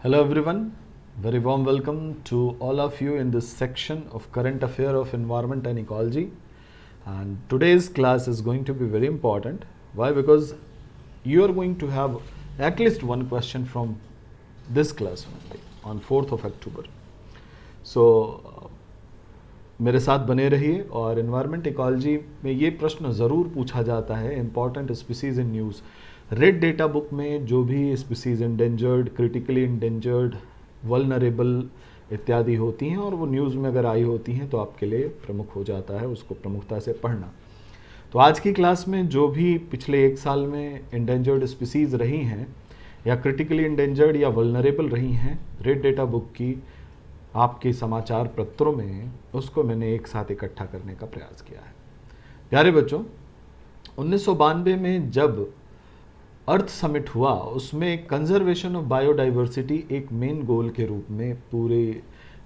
Hello everyone, very warm welcome to all of you in this section of current affair of environment and ecology. And today's class is going to be very important. Why? Because you are going to have at least one question from this class only on 4th of October. So मेरे साथ बने रहिए और environment ecology में ये प्रश्न ज़रूर पूछा जाता है, important species in news. Red data book में जो भी species endangered, critically endangered, vulnerable इत्यादि होती हैं और वो न्यूज़ में अगर आई होती हैं तो आपके लिए प्रमुख हो जाता है उसको प्रमुखता से पढ़ना। तो आज की क्लास में जो भी पिछले एक साल में इंडेंजर्ड स्पीसीज़ रही हैं या क्रिटिकली इंडेंजर्ड या वल्नरेबल रही हैं रेड डेटा बुक की आपके समाचार पत्रों में, उसको मैंने एक साथ इकट्ठा करने का प्रयास किया है। प्यारे बच्चों, 1992 में जब अर्थ समिट हुआ उसमें कंजर्वेशन ऑफ बायोडाइवर्सिटी एक मेन गोल के रूप में पूरे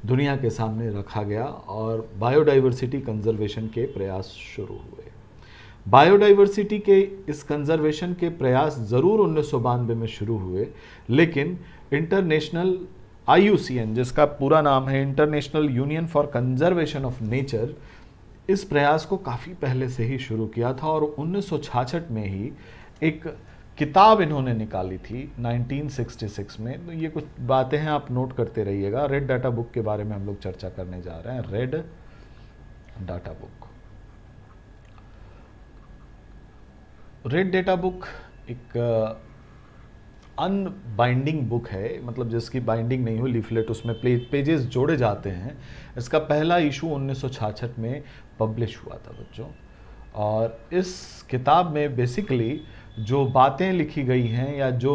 दुनिया के सामने रखा गया और बायोडाइवर्सिटी कंजर्वेशन के प्रयास शुरू हुए। बायोडाइवर्सिटी के इस कंजर्वेशन के प्रयास ज़रूर 1992 में शुरू हुए, लेकिन इंटरनेशनल IUCN, जिसका पूरा नाम है international union for conservation of nature, इस प्रयास को काफ़ी पहले से ही शुरू किया था और 1966 में ही एक किताब इन्होंने निकाली थी 1966 में। तो ये कुछ बातें हैं, आप नोट करते रहिएगा। रेड डाटा बुक के बारे में हम लोग चर्चा करने जा रहे हैं। Red data book, red data book एक अनबाइंडिंग बुक है, मतलब जिसकी बाइंडिंग नहीं हो, लीफलेट उसमें पेजेस जोड़े जाते हैं। इसका पहला इशू 1966 में पब्लिश हुआ था बच्चों, और इस किताब में बेसिकली जो बातें लिखी गई हैं या जो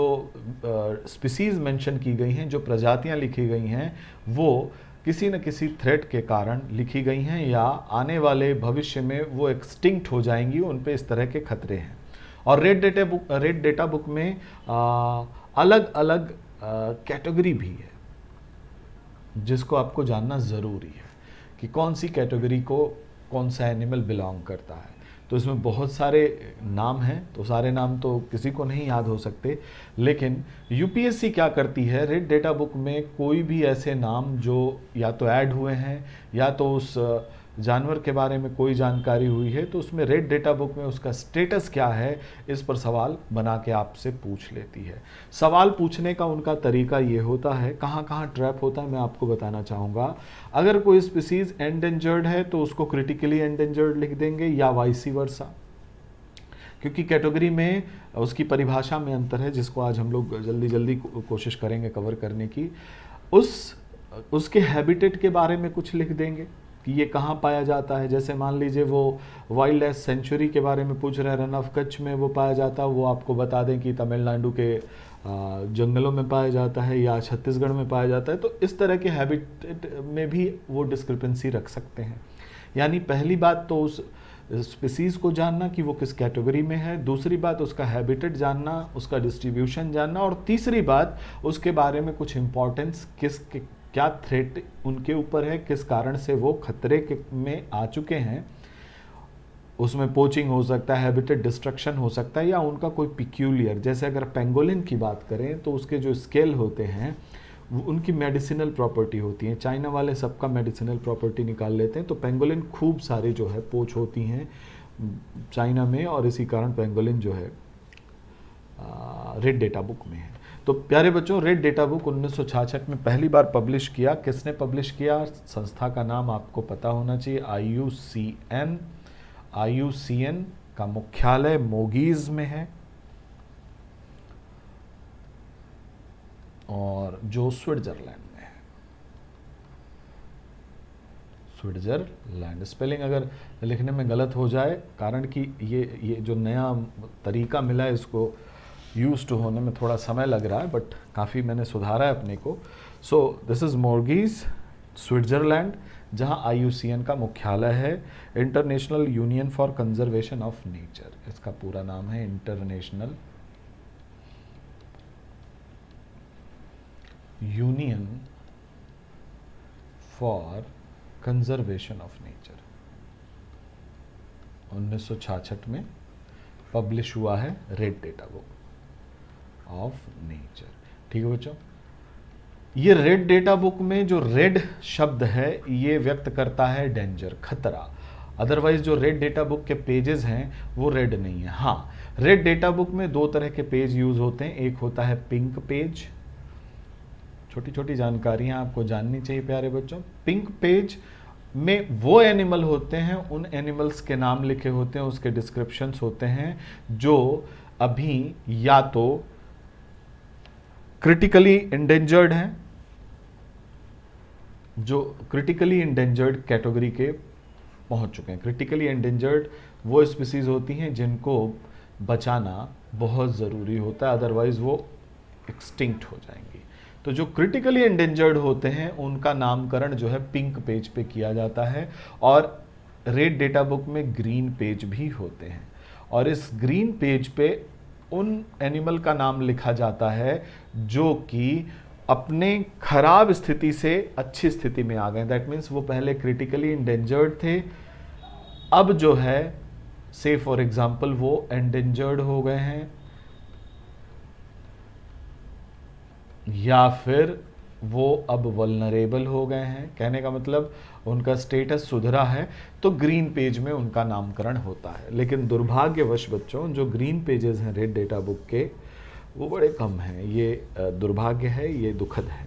स्पीसीज़ मेंशन की गई हैं, जो प्रजातियां लिखी गई हैं, वो किसी न किसी थ्रेट के कारण लिखी गई हैं या आने वाले भविष्य में वो एक्सटिंक्ट हो जाएंगी, उन पे इस तरह के खतरे हैं। और रेड डेटा बुक में अलग अलग कैटेगरी भी है जिसको आपको जानना ज़रूरी है कि कौन सी कैटेगरी को कौन सा एनिमल बिलोंग करता है। तो इसमें बहुत सारे नाम हैं, तो सारे नाम तो किसी को नहीं याद हो सकते, लेकिन यूपीएससी क्या करती है, रेड डेटा बुक में कोई भी ऐसे नाम जो या तो ऐड हुए हैं या तो उस जानवर के बारे में कोई जानकारी हुई है, तो उसमें रेड डेटा बुक में उसका स्टेटस क्या है, इस पर सवाल बना के आपसे पूछ लेती है। सवाल पूछने का उनका तरीका ये होता है, कहाँ कहाँ ट्रैप होता है मैं आपको बताना चाहूँगा। अगर कोई स्पीसीज़ एंडेंजर्ड है तो उसको क्रिटिकली एंडेंजर्ड लिख देंगे या वाइसी वर्सा, क्योंकि कैटेगरी में उसकी परिभाषा में अंतर है, जिसको आज हम लोग जल्दी जल्दी कोशिश करेंगे कवर करने की। उसके हैबिटेट के बारे में कुछ लिख देंगे कि ये कहाँ पाया जाता है। जैसे मान लीजिए वो वाइल्ड लाइफ सेंचुरी के बारे में पूछ रहे हैं, रन ऑफ कच्छ में वो पाया जाता है, वो आपको बता दें कि तमिलनाडु के जंगलों में पाया जाता है या छत्तीसगढ़ में पाया जाता है। तो इस तरह के हैबिटेट में भी वो डिस्क्रिपेंसी रख सकते हैं। यानी पहली बात तो उस स्पीसीज़ को जानना कि वो किस कैटेगरी में है, दूसरी बात उसका हैबिटेट जानना, उसका डिस्ट्रीब्यूशन जानना, और तीसरी बात उसके बारे में कुछ इम्पोर्टेंस, क्या थ्रेट उनके ऊपर है, किस कारण से वो खतरे में आ चुके हैं। उसमें पोचिंग हो सकता है, हैबिटेट डिस्ट्रक्शन हो सकता है, या उनका कोई पिक्यूलियर, जैसे अगर पेंगोलिन की बात करें तो उसके जो स्केल होते हैं वो उनकी मेडिसिनल प्रॉपर्टी होती है। चाइना वाले सबका मेडिसिनल प्रॉपर्टी निकाल लेते हैं, तो पेंगोलिन खूब सारी जो है पोच होती हैं चाइना में, और इसी कारण पेंगोलिन जो है रेड डेटा बुक में है। तो प्यारे बच्चों, रेड डेटा बुक 1966 में पहली बार पब्लिश किया। किसने पब्लिश किया? संस्था का नाम आपको पता होना चाहिए, IUCN। IUCN का मुख्यालय मोगीज में है, और जो स्विट्जरलैंड में है। स्विट्जरलैंड, स्पेलिंग अगर लिखने में गलत हो जाए, कारण कि ये जो नया तरीका मिला है इसको यूज टू होने में थोड़ा समय लग रहा है, बट काफ़ी मैंने सुधारा है अपने को। सो दिस इज़ मोर्गीज, स्विट्जरलैंड, जहां IUCN का मुख्यालय है, international union for conservation of nature. इसका पूरा नाम है international union for conservation of nature. 1966 में पब्लिश हुआ है red data book of nature. ठीक है बच्चों, ये रेड डेटा बुक में जो रेड शब्द है ये व्यक्त करता है डेंजर, खतरा। अदरवाइज जो रेड डेटा बुक के पेजेस हैं वो रेड नहीं है। हाँ, रेड डेटा बुक में दो तरह के पेज यूज होते हैं, एक होता है पिंक पेज। छोटी छोटी जानकारियां आपको जाननी चाहिए प्यारे बच्चों। पिंक पेज में वो एनिमल होते हैं, उन एनिमल्स के नाम लिखे होते हैं, उसके डिस्क्रिप्शंस होते हैं जो अभी या तो क्रिटिकली इंडेंजर्ड हैं, जो क्रिटिकली इंडेंजर्ड कैटेगरी के पहुंच चुके हैं। क्रिटिकली इंडेंजर्ड वो स्पीसीज होती हैं जिनको बचाना बहुत ज़रूरी होता है, अदरवाइज वो एक्सटिंक्ट हो जाएंगी। तो जो क्रिटिकली इंडेंजर्ड होते हैं उनका नामकरण जो है पिंक पेज पे किया जाता है, और रेड डेटा बुक में ग्रीन पेज भी होते हैं। और इस ग्रीन पेज पे उन एनिमल का नाम लिखा जाता है जो कि अपने खराब स्थिति से अच्छी स्थिति में आ गए। दैट मीन्स वो पहले क्रिटिकली इंडेंजर्ड थे, अब जो है से फॉर एग्जाम्पल वो एंडेंजर्ड हो गए हैं, या फिर वो अब वल्नरेबल हो गए हैं। कहने का मतलब उनका स्टेटस सुधरा है, तो ग्रीन पेज में उनका नामकरण होता है। लेकिन दुर्भाग्यवश बच्चों जो ग्रीन पेजेस हैं रेड डेटा बुक के वो बड़े कम हैं। ये दुर्भाग्य है, ये दुखद है।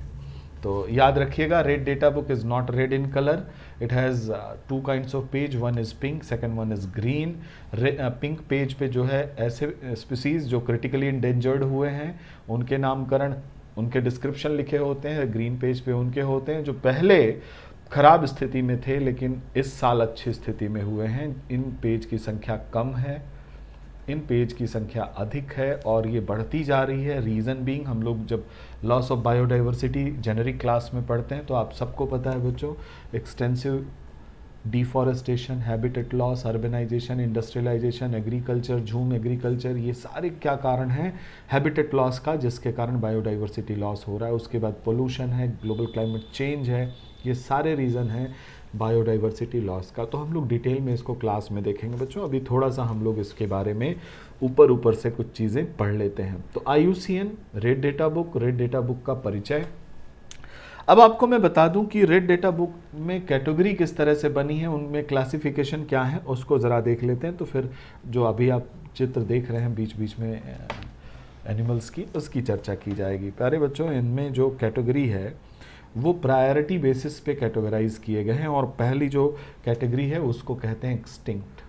तो याद रखिएगा, red data book is not red in colour, it has two kinds of page, one is pink, second one is green. Pink page पे जो है ऐसे स्पीसीज जो क्रिटिकली इंडेंजर्ड हुए हैं उनके नामकरण, उनके डिस्क्रिप्शन लिखे होते हैं। ग्रीन पेज पे उनके होते हैं जो पहले खराब स्थिति में थे लेकिन इस साल अच्छी स्थिति में हुए हैं। इन पेज की संख्या कम है, इन पेज की संख्या अधिक है और ये बढ़ती जा रही है। रीज़न बीइंग, हम लोग जब loss of biodiversity generic class में पढ़ते हैं तो आप सबको पता है बच्चों, extensive deforestation, habitat loss, urbanisation, industrialisation, agriculture, jhum agriculture, ये सारे क्या कारण हैं हैबिटेट लॉस का, जिसके कारण बायोडाइवर्सिटी लॉस हो रहा है। उसके बाद पोल्यूशन है, ग्लोबल क्लाइमेट चेंज है, ये सारे रीज़न हैं बायोडाइवर्सिटी लॉस का। तो हम लोग डिटेल में इसको क्लास में देखेंगे बच्चों। अभी थोड़ा सा हम लोग इसके बारे में ऊपर से कुछ चीज़ें पढ़ लेते हैं। तो IUCN red data book, red data book का परिचय। अब आपको मैं बता दूं कि रेड डेटा बुक में कैटेगरी किस तरह से बनी है, उनमें क्लासिफिकेशन क्या है, उसको ज़रा देख लेते हैं। तो फिर जो अभी आप चित्र देख रहे हैं बीच बीच में एनिमल्स की, उसकी चर्चा की जाएगी। प्यारे बच्चों, इनमें जो कैटेगरी है वो प्रायोरिटी बेसिस पे कैटेगराइज किए गए हैं, और पहली जो कैटेगरी है उसको कहते हैं एक्सटिंक्ट।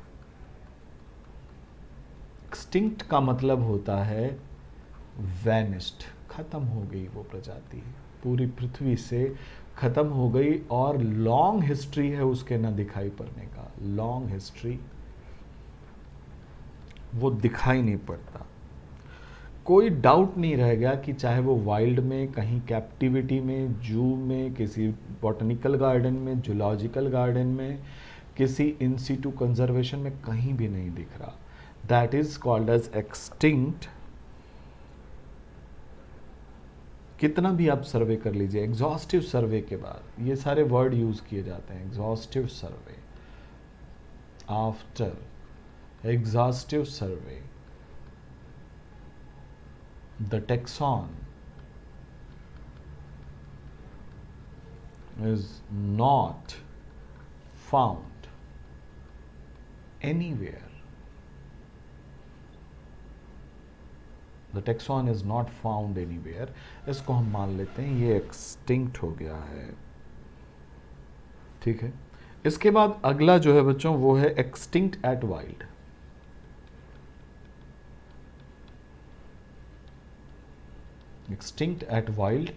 एक्सटिंक्ट का मतलब होता है वैनिस्ड, खत्म हो गई वो प्रजाति, पूरी पृथ्वी से खत्म हो गई, और लॉन्ग हिस्ट्री है उसके ना दिखाई पड़ने का। लॉन्ग हिस्ट्री, वो दिखाई नहीं पड़ता। कोई डाउट नहीं रह गया कि चाहे वो वाइल्ड में, कहीं कैप्टिविटी में, जू में, किसी बॉटनिकल गार्डन में, जूलॉजिकल गार्डन में, किसी इन सिटू कंजर्वेशन में, कहीं भी नहीं दिख रहा। That is called as extinct. कितना भी आप सर्वे कर लीजिए, एग्जॉस्टिव सर्वे के बाद ये सारे वर्ड यूज किए जाते हैं। Exhaustive survey, after exhaustive survey the taxon is not found anywhere. The taxon is not found anywhere. इसको हम मान लेते हैं ये एक्सटिंक्ट हो गया है, ठीक है। इसके बाद अगला जो है बच्चों वो है extinct at wild. Extinct at wild,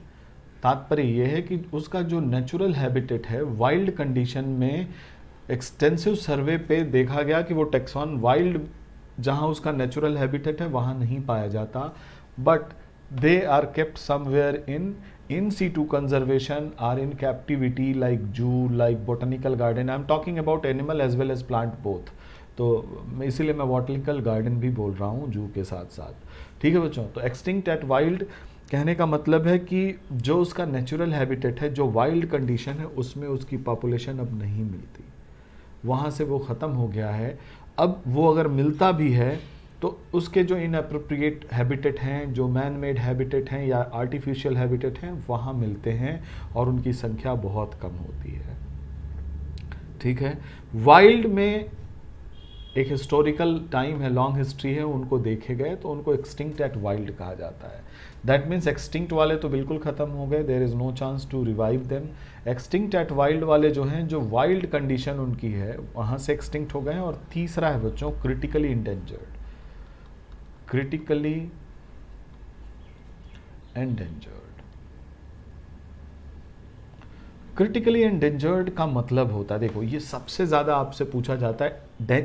तात्पर्य यह है कि उसका जो नेचुरल हैबिटेट है वाइल्ड कंडीशन में, एक्सटेंसिव सर्वे पे देखा गया कि वो टैक्सॉन वाइल्ड जहां उसका नेचुरल हैबिटेट है वहां नहीं पाया जाता, but they are kept somewhere in situ conservation or in captivity like zoo, like botanical garden. I am talking about animal as well as plant both, तो इसीलिए मैं बॉटनिकल गार्डन भी बोल रहा हूँ जू के साथ साथ, ठीक है बच्चों। तो एक्सटिंक्ट एट वाइल्ड कहने का मतलब है कि जो उसका नेचुरल हैबिटेट है, जो वाइल्ड कंडीशन है, उसमें उसकी पॉपुलेशन अब नहीं मिलती, वहाँ से वो ख़त्म हो गया है। अब वो अगर मिलता भी है तो उसके जो इनअप्रोप्रिएट हैबिटेट हैं, जो मैन मेड हैबिटेट हैं या आर्टिफिशियल हैबिटेट हैं, वहाँ मिलते हैं और उनकी संख्या बहुत कम होती है। ठीक है। वाइल्ड में एक हिस्टोरिकल टाइम है, लॉन्ग हिस्ट्री है, उनको देखे गए तो उनको एक्सटिंक्ट एट वाइल्ड कहा जाता है। दैट मीन्स एक्सटिंक्ट वाले तो बिल्कुल ख़त्म हो गए, there is no chance to revive them. Extinct at wild वाले जो हैं, जो वाइल्ड कंडीशन उनकी है वहाँ से एक्सटिंक्ट हो गए हैं। और तीसरा है बच्चों critically endangered. Critically endangered. Critically endangered का मतलब होता है, देखो ये सबसे ज़्यादा आपसे पूछा जाता है,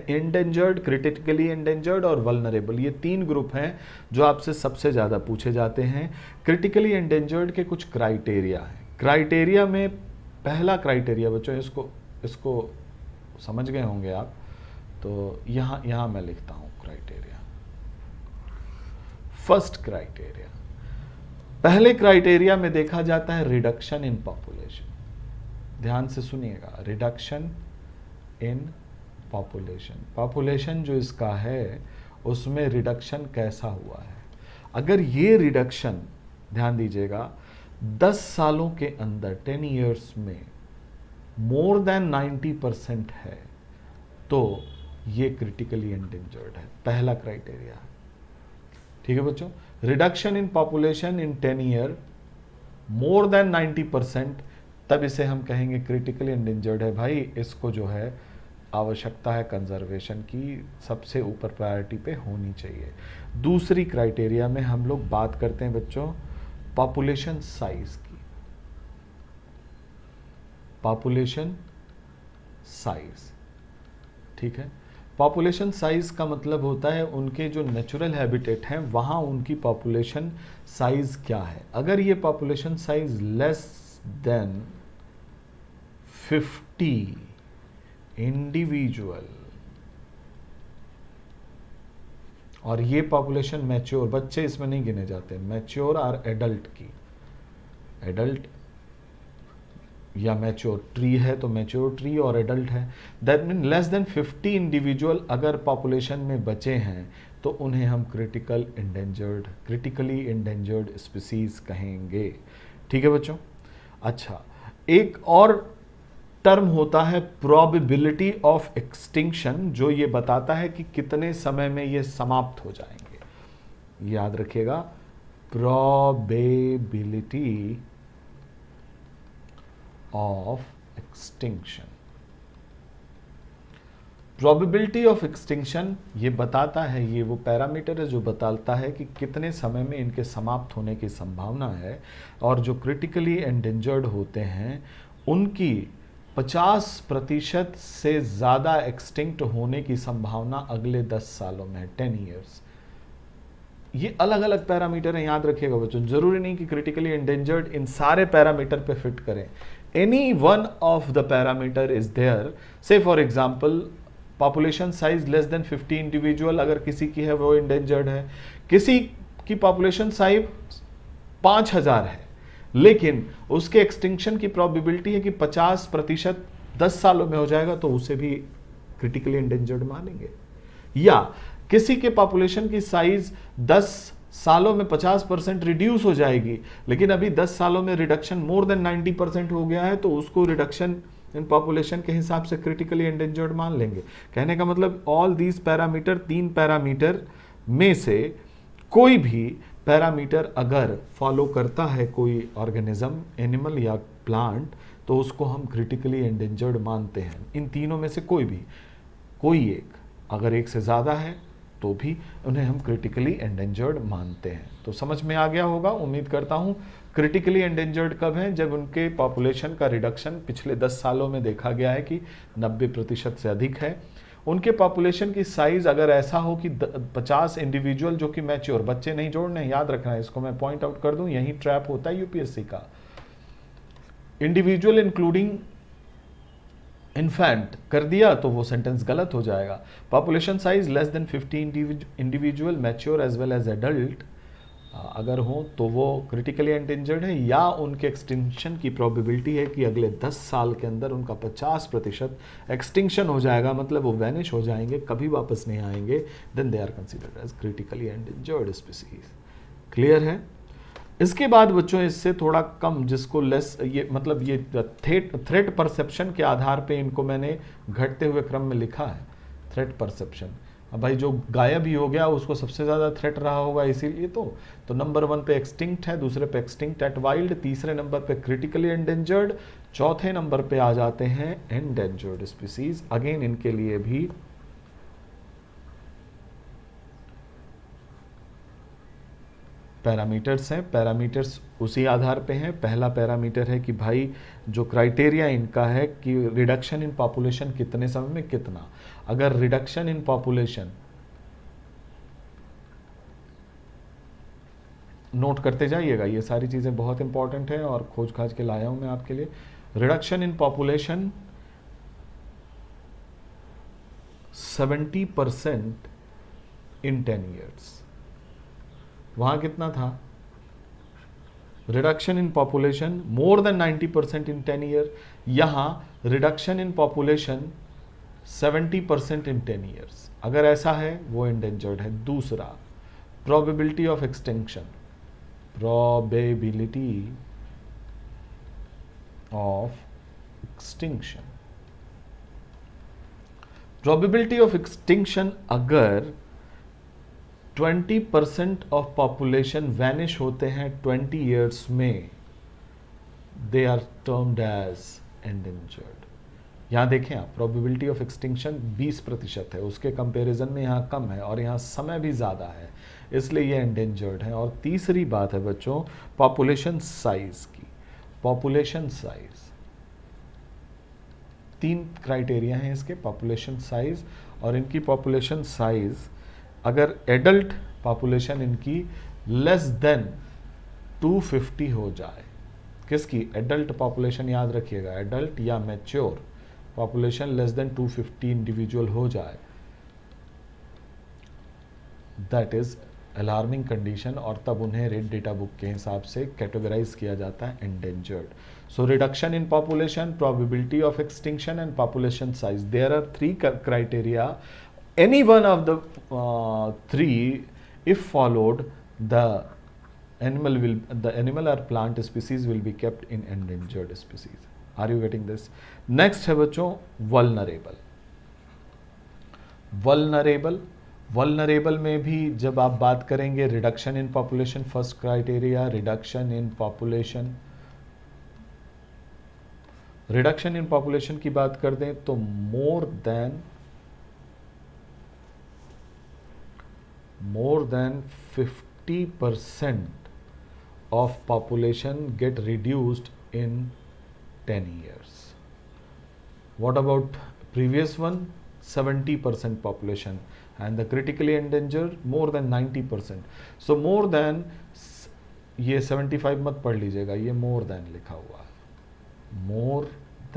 एंडेंजर्ड, क्रिटिकली एंडेंजर्ड और वल्नरेबल, ये तीन ग्रुप हैं जो आपसे सबसे ज़्यादा पूछे जाते हैं। क्रिटिकली एंडेंजर्ड के कुछ क्राइटेरिया हैं। क्राइटेरिया में पहला क्राइटेरिया बच्चों, इसको समझ गए होंगे आप, तो यहाँ मैं लिखता हूँ क्राइटेरिया। फर्स्ट क्राइटेरिया, पहले क्राइटेरिया में देखा जाता है रिडक्शन इन पॉपुलेशन। ध्यान से सुनिएगा, रिडक्शन इन पॉपुलेशन। पॉपुलेशन जो इसका है उसमें रिडक्शन कैसा हुआ है। अगर ये रिडक्शन, ध्यान दीजिएगा, 10 सालों के अंदर 10 ईयर्स में मोर देन 90% है तो ये क्रिटिकली एंडेंजर्ड है। पहला क्राइटेरिया, ठीक है बच्चों। Reduction in population in 10 year more than 90%, तब इसे हम कहेंगे क्रिटिकली एंडेंजर्ड है। भाई इसको जो है आवश्यकता है कंजर्वेशन की, सबसे ऊपर प्रायोरिटी पे होनी चाहिए। दूसरी क्राइटेरिया में हम लोग बात करते हैं बच्चों पॉपुलेशन साइज की। पॉपुलेशन साइज, ठीक है। पॉपुलेशन साइज का मतलब होता है उनके जो नेचुरल हैबिटेट हैं वहाँ उनकी पॉपुलेशन साइज क्या है। अगर ये population size less than 50 individual और ये पॉपुलेशन मैच्योर, बच्चे इसमें नहीं गिने जाते, मैच्योर और एडल्ट की, एडल्ट या मैच्योर ट्री है तो मैच्योर ट्री और एडल्ट है, that mean less than 50 individual अगर पॉपुलेशन में बचे हैं तो उन्हें हम क्रिटिकली एंडेंजर्ड स्पीसीज कहेंगे। ठीक है बच्चों। अच्छा, एक और टर्म होता है प्रोबेबिलिटी ऑफ एक्सटिंक्शन, जो ये बताता है कि कितने समय में ये समाप्त हो जाएंगे। याद रखिएगा, probability of extinction. Probability of extinction ये बताता है, ये वो पैरामीटर है जो बताता है कि कितने समय में इनके समाप्त होने की संभावना है। और जो क्रिटिकली एंडेंजर्ड होते हैं उनकी 50% से ज़्यादा एक्सटिंक्ट होने की संभावना अगले 10 सालों में है, 10 ईयर्स। ये अलग अलग पैरामीटर हैं, याद रखिएगा बच्चों। जरूरी नहीं कि क्रिटिकली एंडेंजर्ड इन सारे पैरामीटर पे फिट करें। Any one of the parameter is there. Say for example population size less than 50 individual अगर किसी की है वो इंडेंजर्ड है। किसी की पॉपुलेशन साइज 5000 है लेकिन उसके एक्सटिंक्शन की प्रोबेबिलिटी है कि 50% 10 सालों में हो जाएगा, तो उसे भी क्रिटिकली एंडेंजर्ड मानेंगे। या किसी के पॉपुलेशन की साइज 10 सालों में 50% रिड्यूस हो जाएगी, लेकिन अभी 10 सालों में रिडक्शन मोर देन 90% हो गया है, तो उसको रिडक्शन इन पॉपुलेशन के हिसाब से क्रिटिकली एंडेंजर्ड मान लेंगे। कहने का मतलब ऑल दीज पैरामीटर, 3 पैरामीटर में से कोई भी पैरामीटर अगर फॉलो करता है कोई ऑर्गेनिज्म, एनिमल या प्लांट, तो उसको हम क्रिटिकली एंडेंजर्ड मानते हैं। इन तीनों में से कोई भी, कोई एक, अगर एक से ज़्यादा है तो भी उन्हें हम क्रिटिकली एंडेंजर्ड मानते हैं। तो समझ में आ गया होगा, उम्मीद करता हूँ। क्रिटिकली एंडेंजर्ड कब है? जब उनके पॉपुलेशन का रिडक्शन पिछले 10 सालों में देखा गया है कि 90% से अधिक है। उनके पॉपुलेशन की साइज अगर ऐसा हो कि 50 इंडिविजुअल जो कि मैच्योर, बच्चे नहीं जोड़ने, याद रखना है, इसको मैं पॉइंट आउट कर दूं, यही ट्रैप होता है यूपीएससी का। इंडिविजुअल इंक्लूडिंग इन्फेंट कर दिया तो वो सेंटेंस गलत हो जाएगा। Population size less than 50 individual mature as well as adult अगर हों तो वो क्रिटिकली एंडेंजर्ड है, या उनके एक्सटिंक्शन की प्रोबेबिलिटी है कि अगले 10 साल के अंदर उनका 50% एक्सटिंक्शन हो जाएगा, मतलब वो वैनिश हो जाएंगे, कभी वापस नहीं आएंगे, then they are considered as critically endangered species. Clear है? इसके बाद बच्चों इससे थोड़ा कम, जिसको लेस, ये मतलब ये थ्रेट परसेप्शन के आधार पे इनको मैंने घटते हुए क्रम में लिखा है। थ्रेट परसेप्शन, अब भाई जो गायब ही हो गया उसको सबसे ज़्यादा थ्रेट रहा होगा, इसीलिए तो नंबर 1 पे एक्सटिंक्ट है, दूसरे पे एक्सटिंक्ट एट वाइल्ड, तीसरे नंबर पे क्रिटिकली एंडेंजर्ड, चौथे नंबर पे आ जाते हैं एंडेंजर्ड स्पीसीज। अगेन इनके लिए भी पैरामीटर्स हैं, पैरामीटर्स उसी आधार पे हैं। पहला पैरामीटर है कि भाई जो क्राइटेरिया इनका है कि रिडक्शन इन पॉपुलेशन कितने समय में कितना। अगर रिडक्शन इन पॉपुलेशन, नोट करते जाइएगा, ये सारी चीज़ें बहुत इंपॉर्टेंट है और खोज खाज के लाया हूं मैं आपके लिए। Reduction in population 70% in 10 years, वहां कितना था? Reduction in population more than 90% in 10 year, यहां reduction in population 70% in 10 years. अगर ऐसा है वो एंडेंजर्ड है। दूसरा, probability of extinction, probability of extinction, probability of extinction अगर 20% ऑफ पॉपुलेशन वैनिश होते हैं 20 ईयर्स में, they are termed as endangered. यहाँ देखें आप, प्रोबेबिलिटी ऑफ एक्सटिंक्शन 20% है, उसके कंपैरिजन में यहाँ कम है और यहाँ समय भी ज़्यादा है, इसलिए ये एंडेंजर्ड है। और तीसरी बात है बच्चों पॉपुलेशन साइज की। पॉपुलेशन साइज, 3 क्राइटेरिया हैं इसके, पॉपुलेशन साइज, और इनकी पॉपुलेशन साइज अगर एडल्ट पॉपुलेशन इनकी लेस देन 250 हो जाए, किसकी? एडल्ट पॉपुलेशन, याद रखिएगा, एडल्ट या mature population less than 250 individual हो जाए, दैट इज अलार्मिंग कंडीशन, और तब उन्हें रेड डेटा बुक के हिसाब से कैटेगराइज किया जाता है endangered. So reduction in population, probability of extinction and population size, there are 3 criteria. Any one of the 3, if followed, the animal or plant species will be kept in endangered species. Are you getting this? Next है बच्चों vulnerable. vulnerable में भी जब आप बात करेंगे reduction in population, first criteria reduction in population, reduction in population की बात कर दें तो more than 50% of population get reduced in 10 years. What about previous one? 70% population, and the critically endangered more than 90%. So more than, ये 75 मत पढ़ लीजिएगा, ये more than लिखा हुआ है। more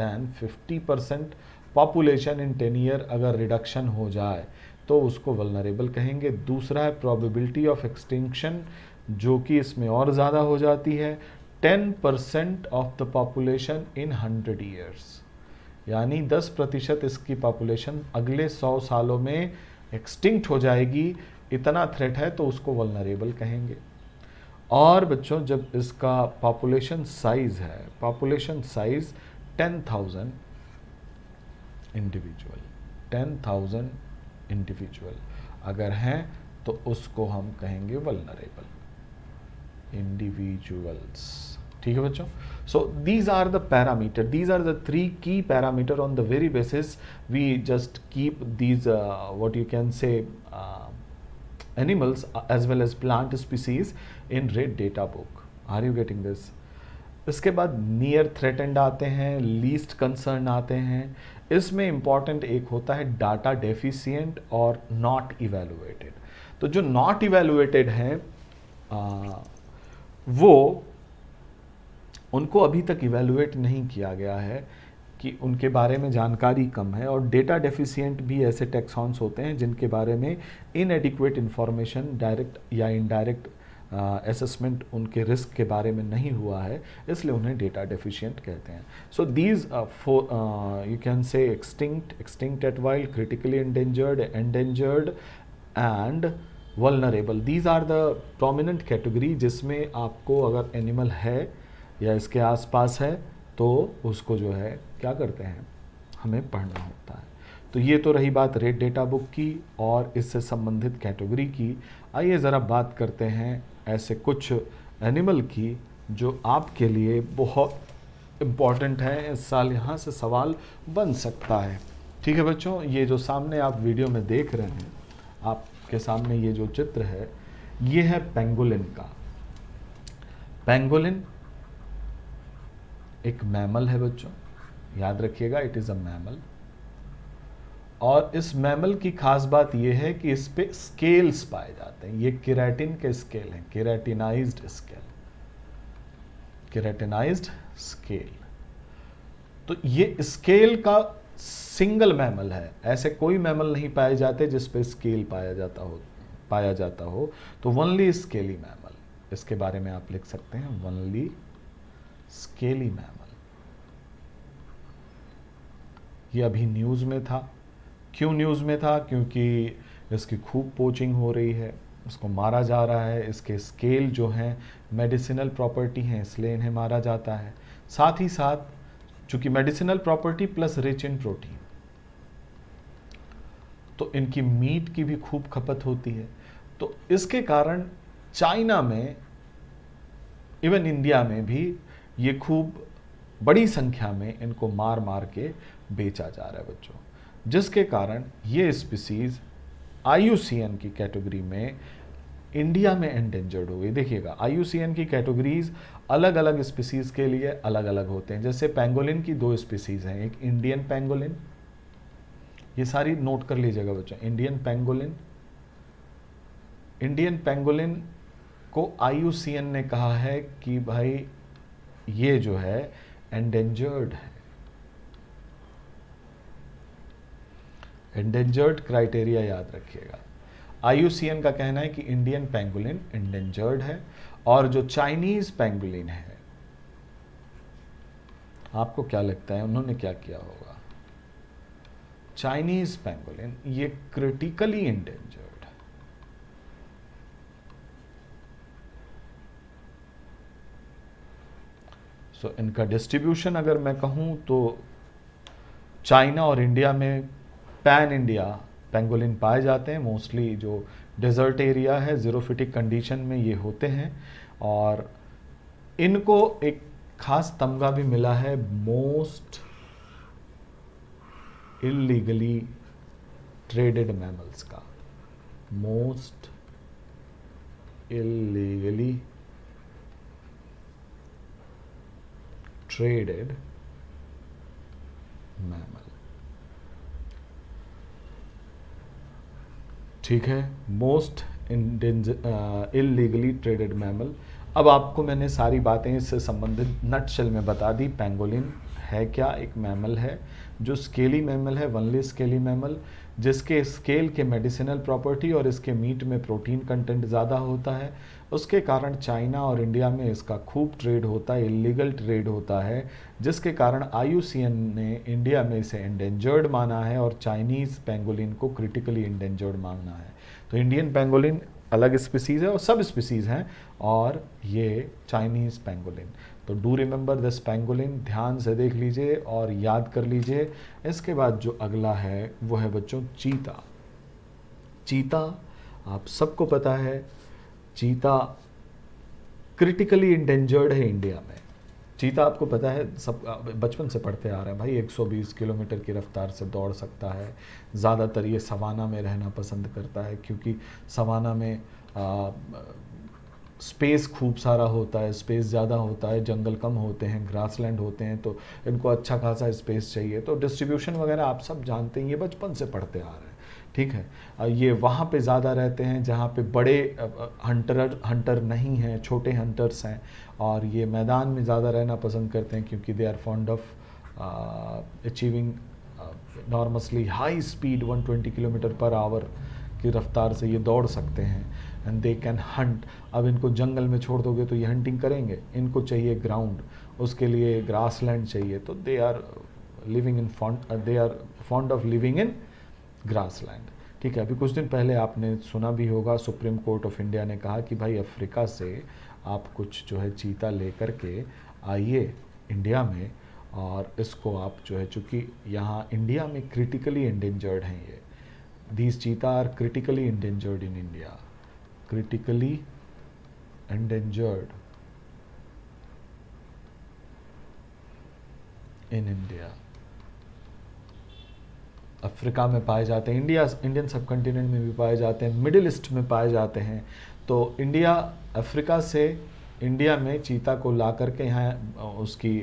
than 50% population in 10 year अगर रिडक्शन हो जाए तो उसको वल्नरेबल कहेंगे। दूसरा है प्रोबेबिलिटी ऑफ एक्सटिंक्शन, जो कि इसमें और ज़्यादा हो जाती है, 10% of the population in 100 years, यानी 10% इसकी पॉपुलेशन अगले 100 सालों में एक्सटिंक्ट हो जाएगी, इतना थ्रेट है तो उसको वल्नरेबल कहेंगे। और बच्चों जब इसका पॉपुलेशन साइज है, पॉपुलेशन साइज 10,000 इंडिविजुअल, 10,000 इंडिविजुअल अगर हैं तो उसको हम कहेंगे वल्नरेबल इंडिविजुअल्स। ठीक है बच्चों? So these are the parameter, these are the 3 key parameter, on the very basis we just keep these what you can say animals as well as plant species in red data book. Are you getting this? इसके बाद near threatened आते हैं, least concern आते हैं। इसमें important एक होता है डाटा डेफिशिएंट और नॉट इवैल्यूएटेड। तो जो नॉट इवैल्यूएटेड हैं वो उनको अभी तक इवैल्यूएट नहीं किया गया है कि उनके बारे में जानकारी कम है, और डेटा डेफिशिएंट भी ऐसे टैक्सॉन्स होते हैं जिनके बारे में इनएडिक्वेट इंफॉर्मेशन डायरेक्ट या इनडायरेक्ट असेसमेंट उनके रिस्क के बारे में नहीं हुआ है, इसलिए उन्हें डेटा डेफिशिएंट कहते हैं। So these you can say extinct at wild, critically endangered and vulnerable. These are the prominent category जिसमें आपको अगर एनिमल है या इसके आसपास है तो उसको जो है क्या करते हैं, हमें पढ़ना होता है। तो ये तो रही बात रेड डेटा बुक की और इससे संबंधित कैटेगरी की। आइए ज़रा बात करते हैं ऐसे कुछ एनिमल की जो आपके लिए बहुत इम्पॉर्टेंट है, इस साल यहाँ से सवाल बन सकता है। ठीक है बच्चों, ये जो सामने आप वीडियो में देख रहे हैं, आपके सामने ये जो चित्र है ये है पेंगोलिन का। पेंगोलिन एक मैमल है बच्चों, याद रखिएगा, इट इज़ अ मैमल। और इस मैमल की खास बात यह है कि इस पे स्केल्स पाए जाते हैं। ये केराटिन के स्केल हैं, केराटिनाइज्ड स्केल, केराटिनाइज्ड स्केल। तो ये स्केल का सिंगल मैमल है, ऐसे कोई मैमल नहीं पाए जाते जिस पे स्केल पाया जाता हो। तो वनली स्केली मैमल, इसके बारे में आप लिख सकते हैं, वनली स्केली मैमल। ये अभी न्यूज़ में था। क्यों न्यूज़ में था? क्योंकि इसकी खूब पोचिंग हो रही है, इसको मारा जा रहा है। इसके स्केल जो हैं मेडिसिनल प्रॉपर्टी हैं, इसलिए इन्हें मारा जाता है। साथ ही साथ चूंकि medicinal property plus rich in protein, तो इनकी मीट की भी खूब खपत होती है। तो इसके कारण चाइना में, इवन इंडिया में भी ये खूब बड़ी संख्या में इनको मार मार के बेचा जा रहा है बच्चों, जिसके कारण ये स्पीसीज IUCN की कैटेगरी में इंडिया में एंडेंजर्ड हो गई। देखिएगा, IUCN की कैटेगरीज अलग अलग स्पीसीज के लिए अलग अलग होते हैं। जैसे पेंगोलिन की 2 स्पीसीज हैं, एक इंडियन पेंगोलिन, ये सारी नोट कर लीजिएगा बच्चों, इंडियन पेंगोलिन। इंडियन पेंगोलिन को IUCN ने कहा है कि भाई ये जो है एंडेंजर्ड है, एंडेंजर्ड क्राइटेरिया याद रखिएगा। IUCN का कहना है कि इंडियन पेंगोलिन एंडेंजर्ड है। और जो चाइनीज पेंगोलिन है, आपको क्या लगता है उन्होंने क्या किया होगा? चाइनीज पेंगोलिन ये क्रिटिकली एंडेंजर्ड है। सो इनका डिस्ट्रीब्यूशन अगर मैं कहूं तो चाइना और इंडिया में पैन इंडिया पेंगोलिन पाए जाते हैं। मोस्टली जो डेजर्ट एरिया है, ज़ीरोफिटिक कंडीशन में ये होते हैं। और इनको एक खास तमगा भी मिला है मोस्ट इलीगली ट्रेडेड मैमल्स का, मोस्ट इलीगली ट्रेडेड मैमल। ठीक है, मोस्ट इलीगली ट्रेडेड मैमल। अब आपको मैंने सारी बातें इससे संबंधित नटशेल में बता दी। पेंगोलिन है क्या? एक मैमल है जो स्केली मैमल है, वनली स्केली मैमल, जिसके स्केल के मेडिसिनल प्रॉपर्टी और इसके मीट में प्रोटीन कंटेंट ज़्यादा होता है। उसके कारण चाइना और इंडिया में इसका खूब ट्रेड होता है, इलीगल ट्रेड होता है, जिसके कारण IUCN ने इंडिया में इसे एंडेंजर्ड माना है और चाइनीज़ पेंगोलिन को क्रिटिकली एंडेंजर्ड माना है। तो इंडियन पेंगोलिन अलग स्पीसीज़ है और सब स्पीसीज़ हैं, और ये चाइनीज़ पेंगोलिन। तो डू रिमेंबर दिस पेंगोलिन, ध्यान से देख लीजिए और याद कर लीजिए। इसके बाद जो अगला है वो है बच्चों चीता। चीता आप सबको पता है, चीता क्रिटिकली इंडेंजर्ड है इंडिया में। चीता आपको पता है, सब बचपन से पढ़ते आ रहे हैं भाई, 120 किलोमीटर की रफ्तार से दौड़ सकता है। ज़्यादातर ये सवाना में रहना पसंद करता है, क्योंकि सवाना में स्पेस खूब सारा होता है, स्पेस ज़्यादा होता है, जंगल कम होते हैं, ग्रासलैंड होते हैं, तो इनको अच्छा खासा स्पेस चाहिए। तो डिस्ट्रीब्यूशन वगैरह आप सब जानते हैं, ये बचपन से पढ़ते आ रहे हैं। ठीक है, ये वहाँ पे ज़्यादा रहते हैं जहाँ पे बड़े हंटर नहीं हैं, छोटे हंटर्स हैं, और ये मैदान में ज़्यादा रहना पसंद करते हैं, क्योंकि they are fond of achieving enormously high speed 120 kilometre per hour की रफ्तार से ये दौड़ सकते हैं। And they can hunt. अब इनको जंगल में छोड़ दोगे तो ये हंटिंग करेंगे, इनको चाहिए ग्राउंड, उसके लिए ग्रास लैंड चाहिए, तो they are living in they are fond of living in grassland. ठीक है, अभी कुछ दिन पहले आपने सुना भी होगा, सुप्रीम कोर्ट ऑफ इंडिया ने कहा कि भाई अफ्रीका से आप कुछ जो है चीता लेकर के आइए इंडिया में, और इसको आप जो है, चूँकि यहाँ इंडिया में क्रिटिकली इंडेंजर्ड हैं ये, these cheetah are critically endangered in India, critically endangered in India. Africa में पाए जाते हैं, इंडियन सब कॉन्टिनेंट में भी पाए जाते हैं, मिडिल ईस्ट में पाए जाते हैं। तो इंडिया अफ्रीका से इंडिया में चीता को ला करके यहाँ उसकी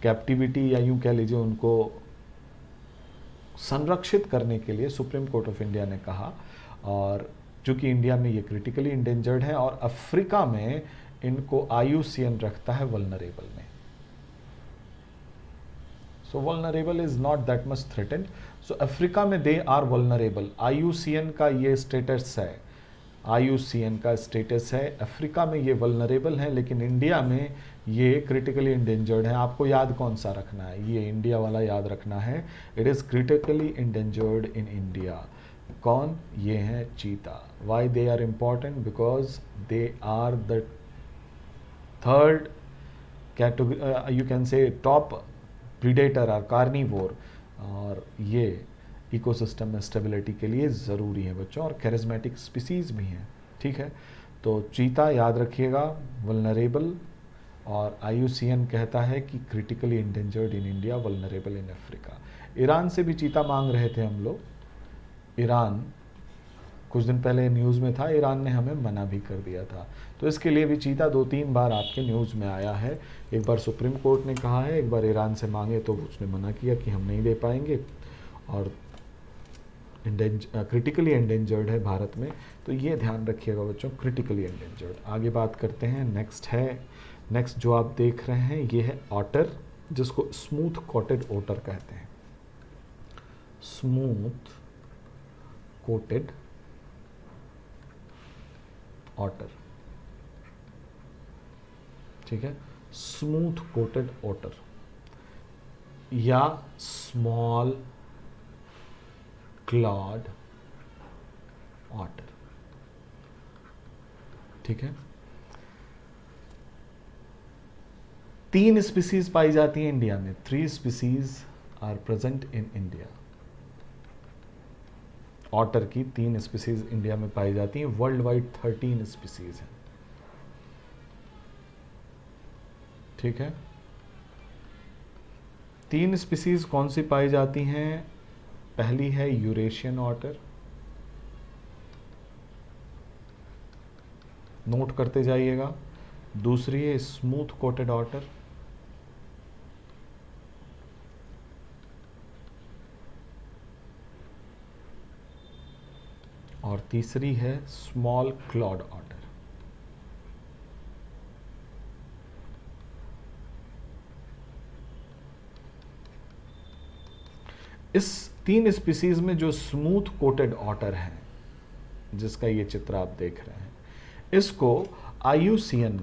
कैप्टिविटी, या यूँ कह लीजिए उनको संरक्षित करने के लिए सुप्रीम कोर्ट ऑफ इंडिया ने कहा। और चूँकि इंडिया में ये क्रिटिकली इंडेंजर्ड है और अफ्रीका में इनको IUCN रखता है वल्नरेबल में। So vulnerable is not that much threatened. So Africa में दे आर वल्नरेबल, IUCN का ये स्टेटस है, IUCN का स्टेटस है, अफ्रीका में ये वल्नरेबल है, लेकिन इंडिया में ये क्रिटिकली इंडेंजर्ड है। आपको याद कौन सा रखना है, ये इंडिया वाला याद रखना है, it is critically endangered in India. कौन? ये हैं चीता। Why they are important? Because they are the third category, you can say top predator और कार्निवोर, और ये इकोसिस्टम में स्टेबिलिटी के लिए ज़रूरी है बच्चों, और कैरिज्मेटिक स्पीसीज़ भी हैं। ठीक है, तो चीता याद रखिएगा, वल्नरेबल, और IUCN कहता है कि critically endangered in India, vulnerable in Africa. Iran से भी चीता मांग रहे थे हम लोग, ईरान कुछ दिन पहले न्यूज़ में था, ईरान ने हमें मना भी कर दिया था। तो इसके लिए भी चीता 2-3 बार आपके न्यूज़ में आया है। एक बार सुप्रीम कोर्ट ने कहा है, एक बार ईरान से मांगे तो उसने मना किया कि हम नहीं दे पाएंगे, और क्रिटिकली एंडेंजर्ड है भारत में। तो ये ध्यान रखिएगा बच्चों, क्रिटिकली एंडेंजर्ड। आगे बात करते हैं, नेक्स्ट जो आप देख रहे हैं ये है ऑटर, जिसको स्मूथ कोटेड ओटर कहते हैं, स्मूथ कोटेड ऑटर। ठीक है, स्मूथ कोटेड ऑटर या स्मॉल क्लॉड ऑटर। ठीक है, 3 स्पीसीज पाई जाती हैं इंडिया में, 3 species are present in India. Otter की 3 स्पीसीज इंडिया में पाई जाती हैं, वर्ल्ड वाइड 13 स्पीसीज हैं। ठीक है, 3 स्पीसीज कौन सी पाई जाती हैं? पहली है यूरेशियन ऑटर, नोट करते जाइएगा। दूसरी है स्मूथ कोटेड ऑटर, और तीसरी है स्मॉल क्लॉड ऑटर। इस 3 स्पीसीज में जो स्मूथ कोटेड ऑटर है, जिसका ये चित्र आप देख रहे हैं, इसको IUCN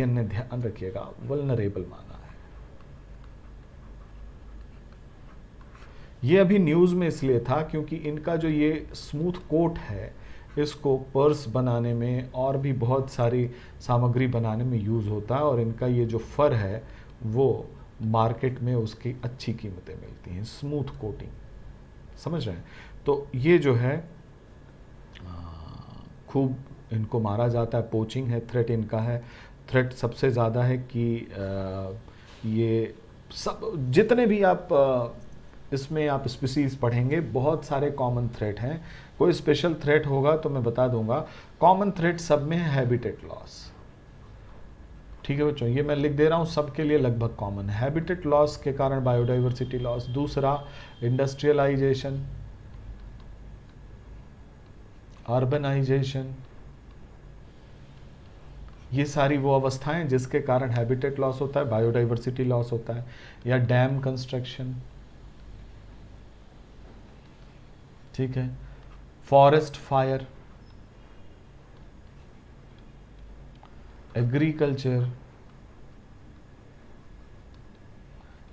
ने ध्यान रखिएगा वल्नरेबल माना है। ये अभी न्यूज़ में इसलिए था क्योंकि इनका जो ये स्मूथ कोट है, इसको पर्स बनाने में और भी बहुत सारी सामग्री बनाने में यूज़ होता है, और इनका ये जो फर है वो मार्केट में उसकी अच्छी कीमतें मिलती हैं, स्मूथ कोटिंग, समझ रहे हैं। तो ये जो है खूब इनको मारा जाता है, पोचिंग है, थ्रेट इनका है। थ्रेट सबसे ज़्यादा है कि ये सब जितने भी आप इसमें आप स्पीसीज पढ़ेंगे, बहुत सारे कॉमन थ्रेट हैं। कोई स्पेशल थ्रेट होगा तो मैं बता दूंगा। कॉमन थ्रेट सब में है हैबिटेट लॉस। ठीक है बच्चों, ये मैं लिख दे रहा हूँ, सबके लिए लगभग कॉमन है। हैबिटेट लॉस के कारण बायोडाइवर्सिटी लॉस। दूसरा इंडस्ट्रियलाइजेशन, अर्बनाइजेशन, ये सारी वो अवस्थाएं जिसके कारण हैबिटेट लॉस होता है, बायोडाइवर्सिटी लॉस होता है। या डैम कंस्ट्रक्शन, ठीक है। फॉरेस्ट फायर, एग्रीकल्चर,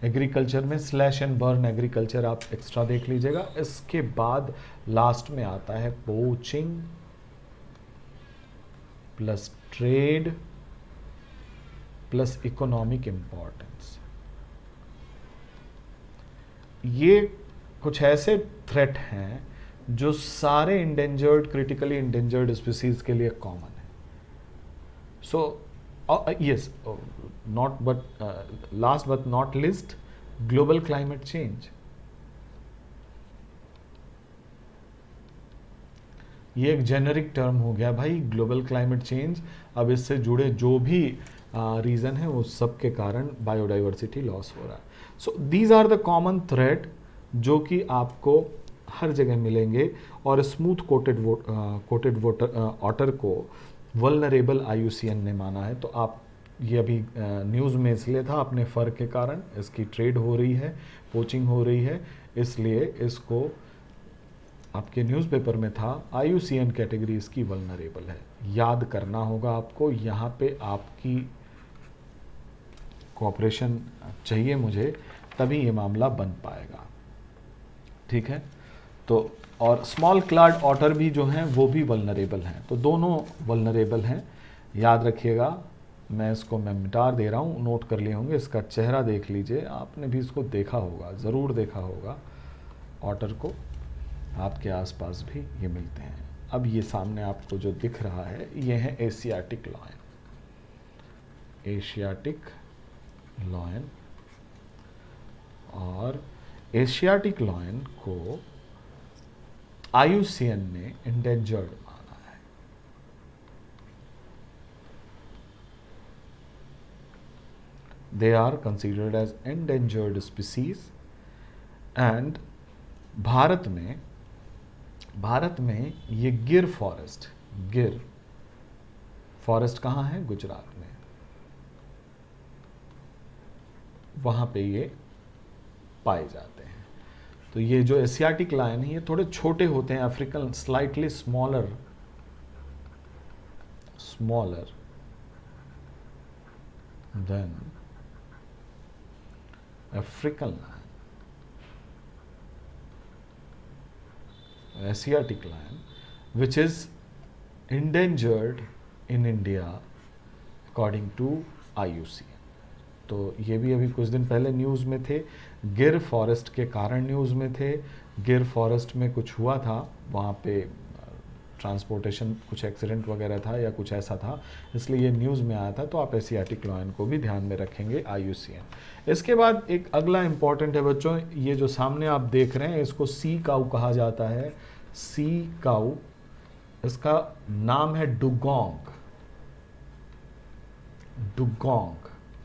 एग्रीकल्चर में स्लैश एंड बर्न एग्रीकल्चर आप एक्स्ट्रा देख लीजिएगा। इसके बाद लास्ट में आता है poaching plus trade plus economic importance. ये कुछ ऐसे थ्रेट हैं जो सारे इंडेंजर्ड, क्रिटिकली इंडेंजर्ड स्पीसीज के लिए कॉमन है। सो yes, not but last but not least, global climate change। ये एक जेनरिक टर्म हो गया भाई, ग्लोबल क्लाइमेट चेंज। अब इससे जुड़े जो भी रीज़न है वो सब के कारण बायोडाइवर्सिटी लॉस हो रहा है। So these are the common thread जो कि आपको हर जगह मिलेंगे। और स्मूथ कोटेड वाटर को वल्नरेबल IUCN ने माना है। तो आप ये अभी न्यूज़ में इसलिए था अपने फ़र के कारण, इसकी ट्रेड हो रही है, पोचिंग हो रही है, इसलिए इसको आपके न्यूज़पेपर में था IUCN कैटेगरी इसकी वल्नरेबल है। याद करना होगा आपको, यहाँ पे आपकी कोऑपरेशन चाहिए मुझे, तभी ये मामला बन पाएगा। ठीक है, तो और स्मॉल क्लाड ऑटर भी जो हैं वो भी वल्नरेबल हैं। तो दोनों वल्नरेबल हैं, याद रखिएगा। मैं इसको मिटा दे रहा हूँ, नोट कर लिए होंगे। इसका चेहरा देख लीजिए, आपने भी इसको देखा होगा, ज़रूर देखा होगा। ऑटर को आपके आसपास भी ये मिलते हैं। अब ये सामने आपको जो दिख रहा है ये है एशियाटिक लॉयन। एशियाटिक लॉयन, और एशियाटिक लॉयन को IUCN ने इंडेंजर्ड माना है। They are considered as endangered species and Bharat में ये गिर फॉरेस्ट कहाँ है? गुजरात में, वहाँ पे ये पाए जाते हैं। तो ये जो एशियाटिक लायन है ये थोड़े छोटे होते हैं, African, slightly smaller than African lion. Asiatic lion which is endangered in India according to IUCN। तो ये भी अभी कुछ दिन पहले न्यूज़ में थे, गिर फॉरेस्ट के कारण न्यूज़ में थे। गिर फॉरेस्ट में कुछ हुआ था, वहाँ पे ट्रांसपोर्टेशन कुछ एक्सीडेंट वगैरह था या कुछ ऐसा था, इसलिए ये न्यूज़ में आया था। तो आप एशियाटिक लॉयन को भी ध्यान में रखेंगे IUCN। इसके बाद एक अगला इम्पॉर्टेंट है बच्चों, ये जो सामने आप देख रहे हैं इसको सी काऊ कहा जाता है। सी काऊ, इसका नाम है डुगोंग।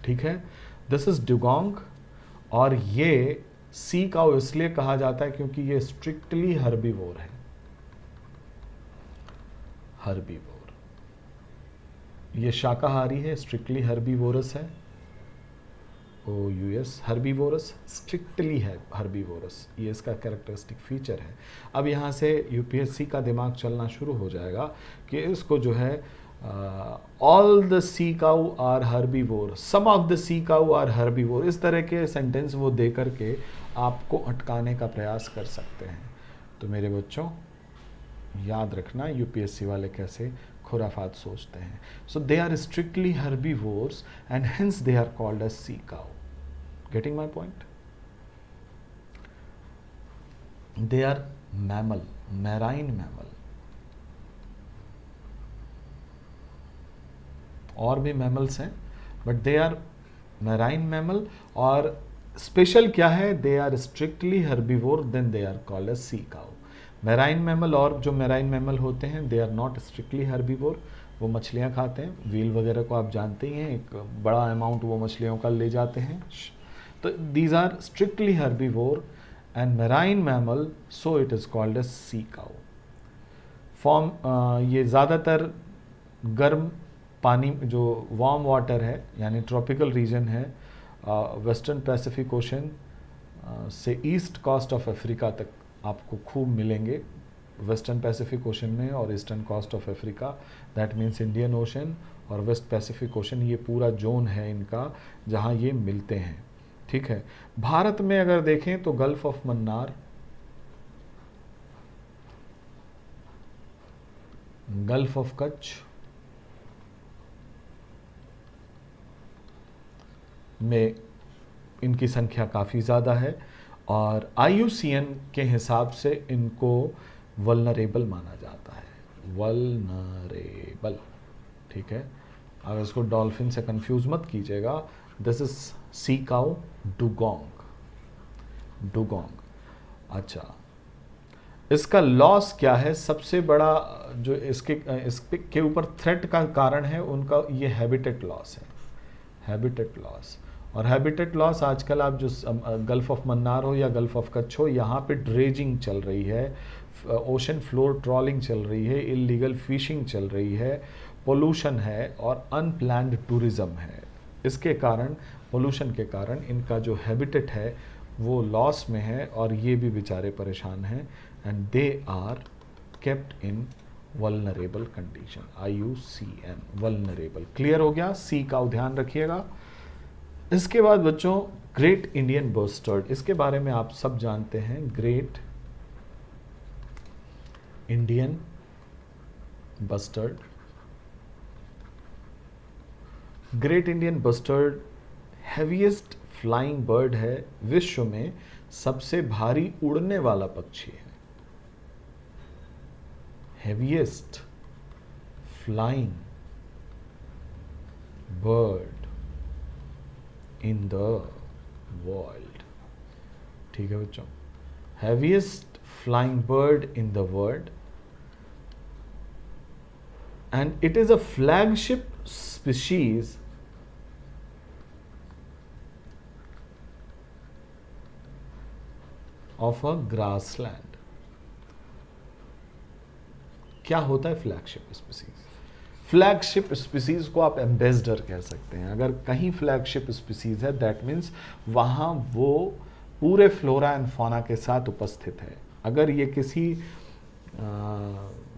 ठीक है, दिस इज डुगोंग। और ये सी काऊ इसलिए कहा जाता है क्योंकि ये स्ट्रिक्टली हर्बीवोर है। ये शाकाहारी है, स्ट्रिक्टली हर्बीवोरस है। OUS हर्बीवोरस, स्ट्रिक्टली है हर्बीवोरस, ये इसका कैरेक्टरिस्टिक फीचर है। अब यहाँ से UPSC का दिमाग चलना शुरू हो जाएगा कि इसको जो है all the sea cow are herbivore, some of the sea cow are herbivore, इस तरह के सेंटेंस वो दे करके आपको अटकाने का प्रयास कर सकते हैं। तो मेरे बच्चों याद रखना UPSC वाले कैसे खुराफात सोचते हैं। So they are strictly herbivores and hence they are called as sea cow. Getting my point? They are mammal, marine mammal. और भी मैमल्स हैं but they are marine mammal. और स्पेशल क्या है? They are strictly herbivore, then they are called as sea cow. Marine mammal, और जो marine mammal होते हैं they are not strictly herbivore, वो मछलियाँ खाते हैं। व्हील वगैरह को आप जानते ही हैं, एक बड़ा अमाउंट वो मछलियों का ले जाते हैं। तो these are strictly herbivore and marine mammal, so it is called as sea cow. फॉर्म ये ज़्यादातर गर्म पानी, जो वार्म वाटर है यानी ट्रॉपिकल रीजन है, वेस्टर्न पैसिफिक ओशन से ईस्ट कोस्ट ऑफ अफ्रीका तक आपको खूब मिलेंगे। वेस्टर्न पैसिफिक ओशन में और eastern coast of Africa, that means Indian Ocean और वेस्ट पैसिफिक ओशन, ये पूरा जोन है इनका जहाँ ये मिलते हैं। ठीक है, भारत में अगर देखें तो gulf of Mannar, gulf of Kutch में इनकी संख्या काफ़ी ज़्यादा है और IUCN के हिसाब से इनको वल्नरेबल माना जाता है, वल्नरेबल। ठीक है, अगर इसको डॉल्फिन से कंफ्यूज मत कीजिएगा, this is sea cow dugong, dugong. अच्छा, इसका लॉस क्या है? सबसे बड़ा जो इसके ऊपर थ्रेट का कारण है उनका ये हैबिटेट लॉस है, हैबिटेट लॉस। और हैबिटेट लॉस आजकल आप जो गल्फ ऑफ मन्नार हो या गल्फ ऑफ कच्छ हो, यहाँ पे ड्रेजिंग चल रही है, ओशन फ्लोर ट्रॉलिंग चल रही है, इलीगल फिशिंग चल रही है, पोल्यूशन है और अनप्लान्ड टूरिज्म है। इसके कारण, पोल्यूशन के कारण इनका जो हैबिटेट है वो लॉस में है और ये भी बेचारे परेशान हैं and they are kept in vulnerable condition, IUCN vulnerable. Clear हो गया? सी का ध्यान रखिएगा। इसके बाद बच्चों ग्रेट इंडियन बस्टर्ड, इसके बारे में आप सब जानते हैं। Great Indian bustard, great Indian bustard heaviest flying bird है, विश्व में सबसे भारी उड़ने वाला पक्षी है। Heaviest flying bird in the world. ठीक है बच्चों, heaviest flying bird in the world and it is a flagship species of a grassland. क्या होता है फ्लैगशिप स्पीसीज? फ्लैगशिप स्पीसीज को आप एम्बेसडर कह सकते हैं। अगर कहीं फ्लैगशिप स्पीसीज है दैट मीन्स वहाँ वो पूरे फ्लोरा एंड फौना के साथ उपस्थित है। अगर ये किसी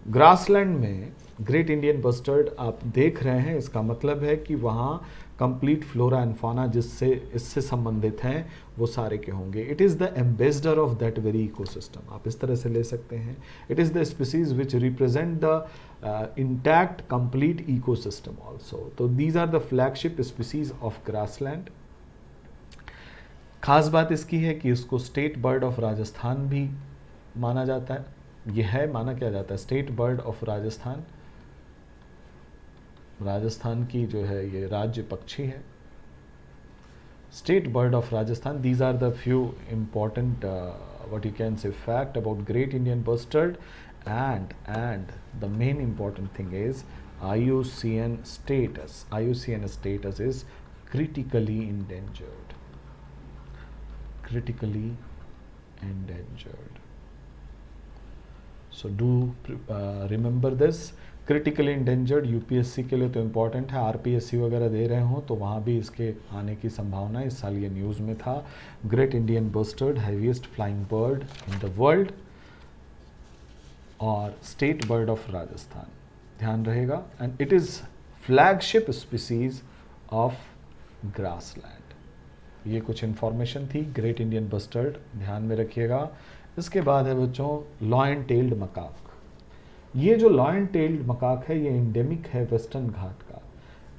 ग्रासलैंड में ग्रेट इंडियन बस्टर्ड आप देख रहे हैं, इसका मतलब है कि वहाँ कंप्लीट फ्लोरा एंड फौना जिससे इससे संबंधित हैं वो सारे के होंगे। It is the ambassador of that very ecosystem, आप इस तरह से ले सकते हैं। It is the species which represent the intact complete ecosystem also. तो these are the flagship species of grassland. खास बात इसकी है कि इसको स्टेट बर्ड ऑफ राजस्थान भी माना जाता है। यह है, माना क्या जाता है, state bird of Rajasthan. Rajasthan की जो है ये राज्य पक्षी है, state bird of Rajasthan. These are the few important what you can say fact about great Indian bustard and the main important thing is IUCN status. IUCN status is critically endangered. Critically endangered. So do remember this. Critically endangered UPSC के लिए तो important है, RPSC वगैरह दे रहे हों तो वहाँ भी इसके आने की संभावना है। इस साल ये न्यूज़ में था। Great Indian bustard heaviest flying bird in the world और स्टेट बर्ड ऑफ राजस्थान, ध्यान रहेगा। And it is flagship species of grassland. ये कुछ इन्फॉर्मेशन थी ग्रेट इंडियन बस्टर्ड, ध्यान में रखिएगा। इसके बाद है बच्चों लॉयन टेल्ड मकाक। ये जो लॉयन टेल्ड मकाक है ये एंडेमिक है वेस्टर्न घाट का।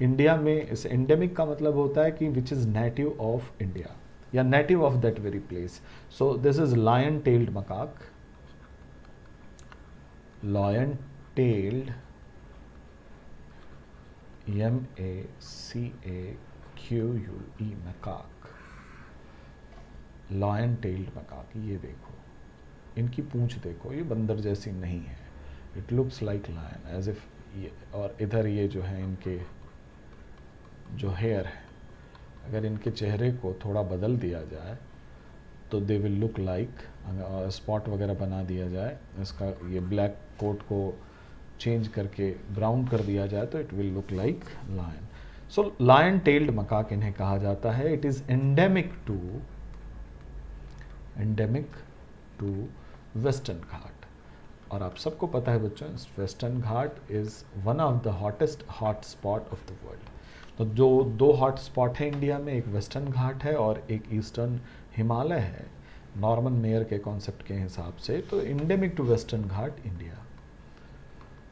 इंडिया में इस एंडेमिक का मतलब होता है कि which is native of India या native of that very place. So this is lion tailed macaque, lion टेल्ड MACAQUE macaque, lion tailed macaque. ये देखो, इनकी पूंछ देखो, ये बंदर जैसी नहीं है, it looks like lion as if. ये और इधर ये जो है इनके जो हेयर है, अगर इनके चेहरे को थोड़ा बदल दिया जाए तो they will look like, spot वगैरह बना दिया जाए, इसका ये ब्लैक कोट को चेंज करके ब्राउन कर दिया जाए तो it will look like lion. So lion tailed macaque इन्हें कहा जाता है। It is endemic to western Ghat. और आप सबको पता है बच्चों, western Ghat is one of the hottest hot spot of the world. तो जो दो हॉट स्पॉट है इंडिया में, एक वेस्टर्न घाट है और एक ईस्टर्न हिमालय है, नॉर्मन मेयर के कॉन्सेप्ट के हिसाब से। तो endemic to western Ghat India,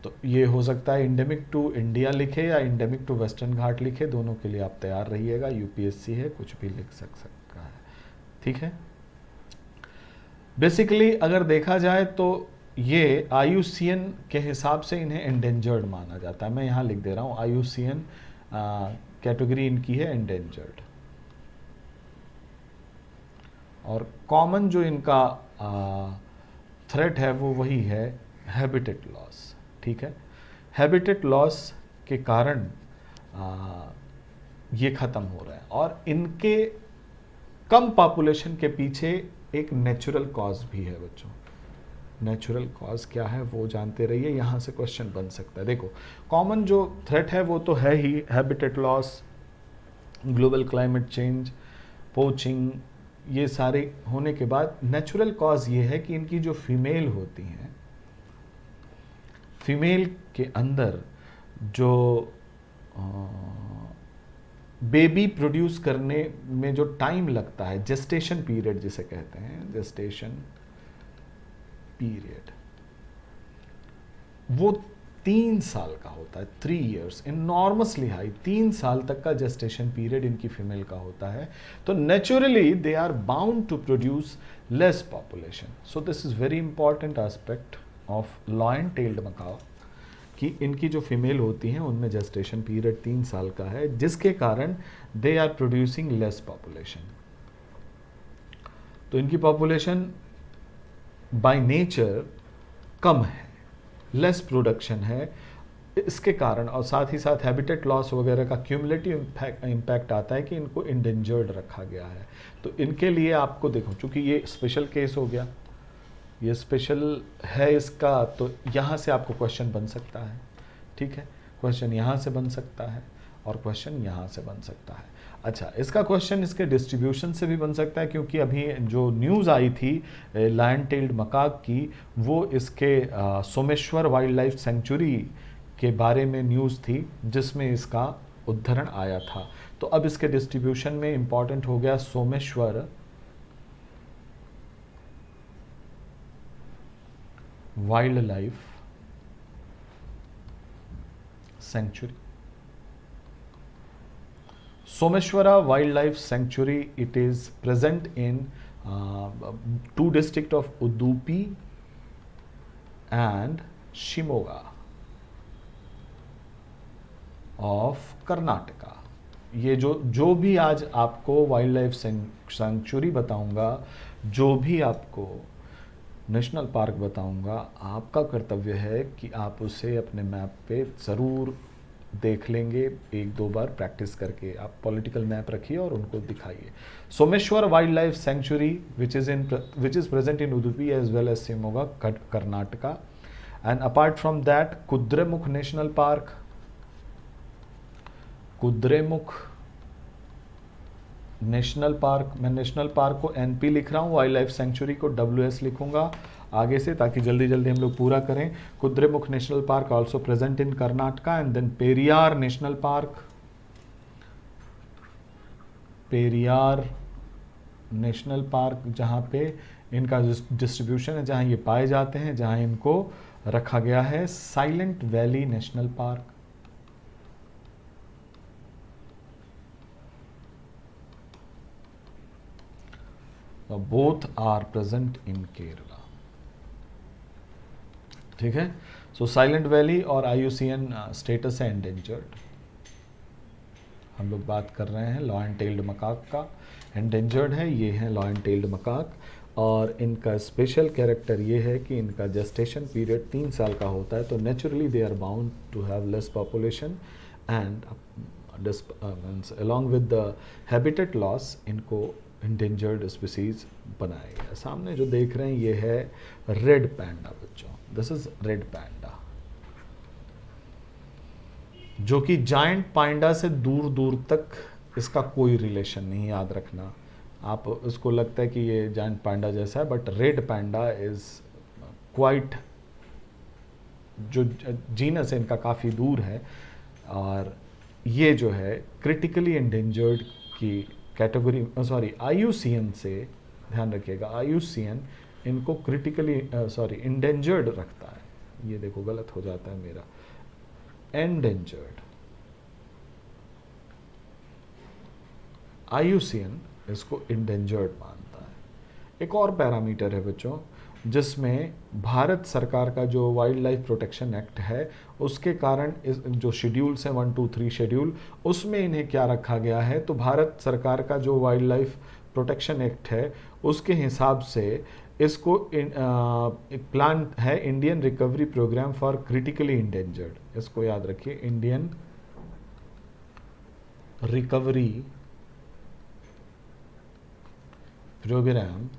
तो ये हो सकता है इंडेमिक टू इंडिया लिखे या इंडेमिक टू वेस्टर्न घाट लिखे, दोनों के लिए आप तैयार रहिएगा। यूपीएससी है, कुछ भी लिख सकता है, ठीक है। बेसिकली अगर देखा जाए तो ये IUCN के हिसाब से इन्हें एंडेंजर्ड माना जाता है। मैं यहाँ लिख दे रहा हूँ, IUCN कैटेगरी इनकी है एंडेंजर्ड। और कॉमन जो इनका थ्रेट है वो वही है हैबिटेट लॉस, ठीक है। हैबिटेट लॉस के कारण ये ख़त्म हो रहा है, और इनके कम पॉपुलेशन के पीछे एक नेचुरल कॉज भी है बच्चों। नेचुरल कॉज क्या है वो जानते रहिए, यहाँ से क्वेश्चन बन सकता है। देखो, कॉमन जो थ्रेट है वो तो है ही habitat loss, global climate change, poaching, ये सारे होने के बाद नेचुरल कॉज ये है कि इनकी जो फीमेल होती हैं, फीमेल के अंदर जो बेबी प्रोड्यूस करने में जो टाइम लगता है, जेस्टेशन पीरियड जिसे कहते हैं, जेस्टेशन पीरियड, वो 3 साल का होता है। 3 years, इनॉर्मसली हाई, 3 साल तक का जेस्टेशन पीरियड इनकी फीमेल का होता है। तो naturally they are bound to produce less population. So this is very important aspect of lion tailed macaque, कि इनकी जो फीमेल होती हैं उनमें जेस्टेशन पीरियड 3 साल का है, जिसके कारण they are producing less population. तो इनकी पॉपुलेशन बाय नेचर कम है, लेस प्रोडक्शन है इसके कारण, और साथ ही साथ हैबिटेट लॉस वगैरह का क्यूमुलेटिव इम्पैक्ट आता है कि इनको इंडेंजर्ड रखा गया है। तो इनके लिए आपको देखो, चूंकि ये स्पेशल केस हो गया, ये स्पेशल है इसका, तो यहाँ से आपको क्वेश्चन बन सकता है, ठीक है। क्वेश्चन यहाँ से बन सकता है और क्वेश्चन यहाँ से बन सकता है। अच्छा, इसका क्वेश्चन इसके डिस्ट्रीब्यूशन से भी बन सकता है, क्योंकि अभी जो न्यूज़ आई थी लायन टेल्ड मकाक की, वो इसके सोमेश्वर वाइल्ड लाइफ सेंचुरी के बारे में न्यूज़ थी, जिसमें इसका उद्धरण आया था। तो अब इसके डिस्ट्रीब्यूशन में इंपॉर्टेंट हो गया Someshwar wildlife century. Someshwara Wildlife Sanctuary, it is present in 2 districts of Udupi and Shimoga of Karnataka। ये जो भी आज आपको वाइल्ड लाइफ सेंचुरी बताऊंगा, जो भी आपको नेशनल पार्क बताऊंगा, आपका कर्तव्य है कि आप उसे अपने मैप पे ज़रूर देख लेंगे, 1-2 बार प्रैक्टिस करके आप पॉलिटिकल मैप रखिए और उनको दिखाइए। Someshwar wildlife sanctuary which is present in Udupi as well as Shimoga, Karnataka. And apart from that Kudremukh national park, Kudremukh national park, मैं नेशनल पार्क को NP लिख रहा हूँ, वाइल्ड लाइफ सेंचुरी को WS लिखूंगा आगे से, ताकि जल्दी जल्दी हम लोग पूरा करें। Kudremukh national park also present in Karnataka. And then Periyar national park, Periyar national park, जहाँ पे इनका डिस्ट्रीब्यूशन है, जहाँ ये पाए जाते हैं, जहाँ इनको रखा गया है। Silent valley national park, both are present in Kerala, ठीक है। सो साइलेंट वैली और IUCN स्टेटस है एंडेंजर्ड। हम लोग बात कर रहे हैं लॉयन टेल्ड मकाक का, एंडेंजर्ड है, ये है लॉयन टेल्ड मकाक। और इनका स्पेशल कैरेक्टर ये है कि इनका जेस्टेशन पीरियड 3 साल का होता है, तो naturally they are bound to have less population and along with the habitat loss इनको इंडेंजर्ड स्पीसीज बनाया गया। सामने जो देख रहे हैं ये है रेड पैंडा बच्चों, दिस इज रेड पैंडा, जो कि जायंट पांडा से दूर दूर तक इसका कोई रिलेशन नहीं, याद रखना आप। इसको लगता है कि ये जायंट पांडा जैसा है, but red panda is quite जो जीनस है इनका काफ़ी दूर है, और ये जो है क्रिटिकली एंडेंजर्ड की कैटेगरी, सॉरी IUCN से, ध्यान रखिएगा IUCN इनको क्रिटिकली इंडेंजर्ड रखता है। ये देखो गलत हो जाता है मेरा, एंडेंजर्ड। IUCN इसको इंडेंजर्ड मानता है। एक और पैरामीटर है बच्चों, जिसमें भारत सरकार का जो वाइल्ड लाइफ प्रोटेक्शन एक्ट है उसके कारण जो शेड्यूल्स हैं 1, 2, 3 शेड्यूल, उसमें इन्हें क्या रखा गया है, तो भारत सरकार का जो वाइल्ड लाइफ प्रोटेक्शन एक्ट है उसके हिसाब से इसको एक प्लान है Indian recovery programme for critically endangered. इसको याद रखिए, Indian recovery programme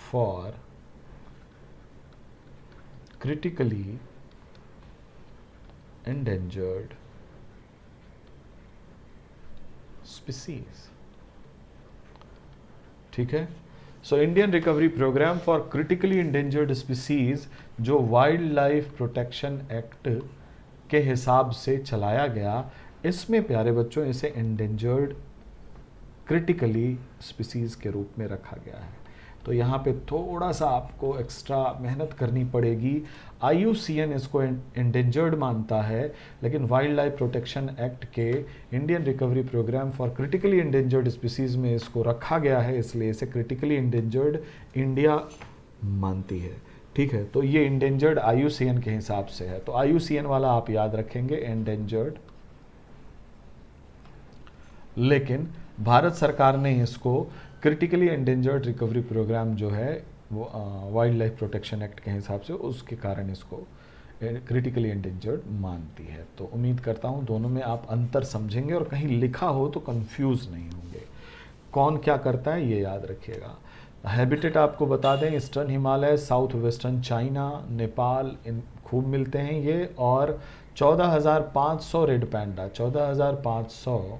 for critically endangered species। ठीक है, so Indian recovery programme for critically endangered species जो वाइल्ड लाइफ प्रोटेक्शन एक्ट के हिसाब से चलाया गया, इसमें प्यारे बच्चों इसे इंडेंजर्ड क्रिटिकली स्पीसीज के रूप में रखा गया है। तो यहाँ पे थोड़ा सा आपको एक्स्ट्रा मेहनत करनी पड़ेगी। IUCN इसको इंडेंजर्ड मानता है, लेकिन वाइल्ड लाइफ प्रोटेक्शन एक्ट के Indian recovery programme for critically endangered species में इसको रखा गया है, इसलिए इसे क्रिटिकली इंडेंजर्ड इंडिया मानती है। ठीक है, तो ये इंडेंजर्ड IUCN के हिसाब से है, तो IUCN वाला आप याद रखेंगे इंडेंजर्ड। लेकिन भारत सरकार ने इसको क्रिटिकली एंडेंजर्ड रिकवरी प्रोग्राम जो है वो वाइल्ड लाइफ प्रोटेक्शन एक्ट के हिसाब से, उसके कारण इसको क्रिटिकली एंडेंजर्ड मानती है। तो उम्मीद करता हूँ दोनों में आप अंतर समझेंगे और कहीं लिखा हो तो कंफ्यूज नहीं होंगे। कौन क्या करता है ये याद रखिएगा। हैबिटेट आपको बता दें, eastern Himalaya, south western China, Nepal इन खूब मिलते हैं ये, और 14,500 रेड पैंडा, 14,500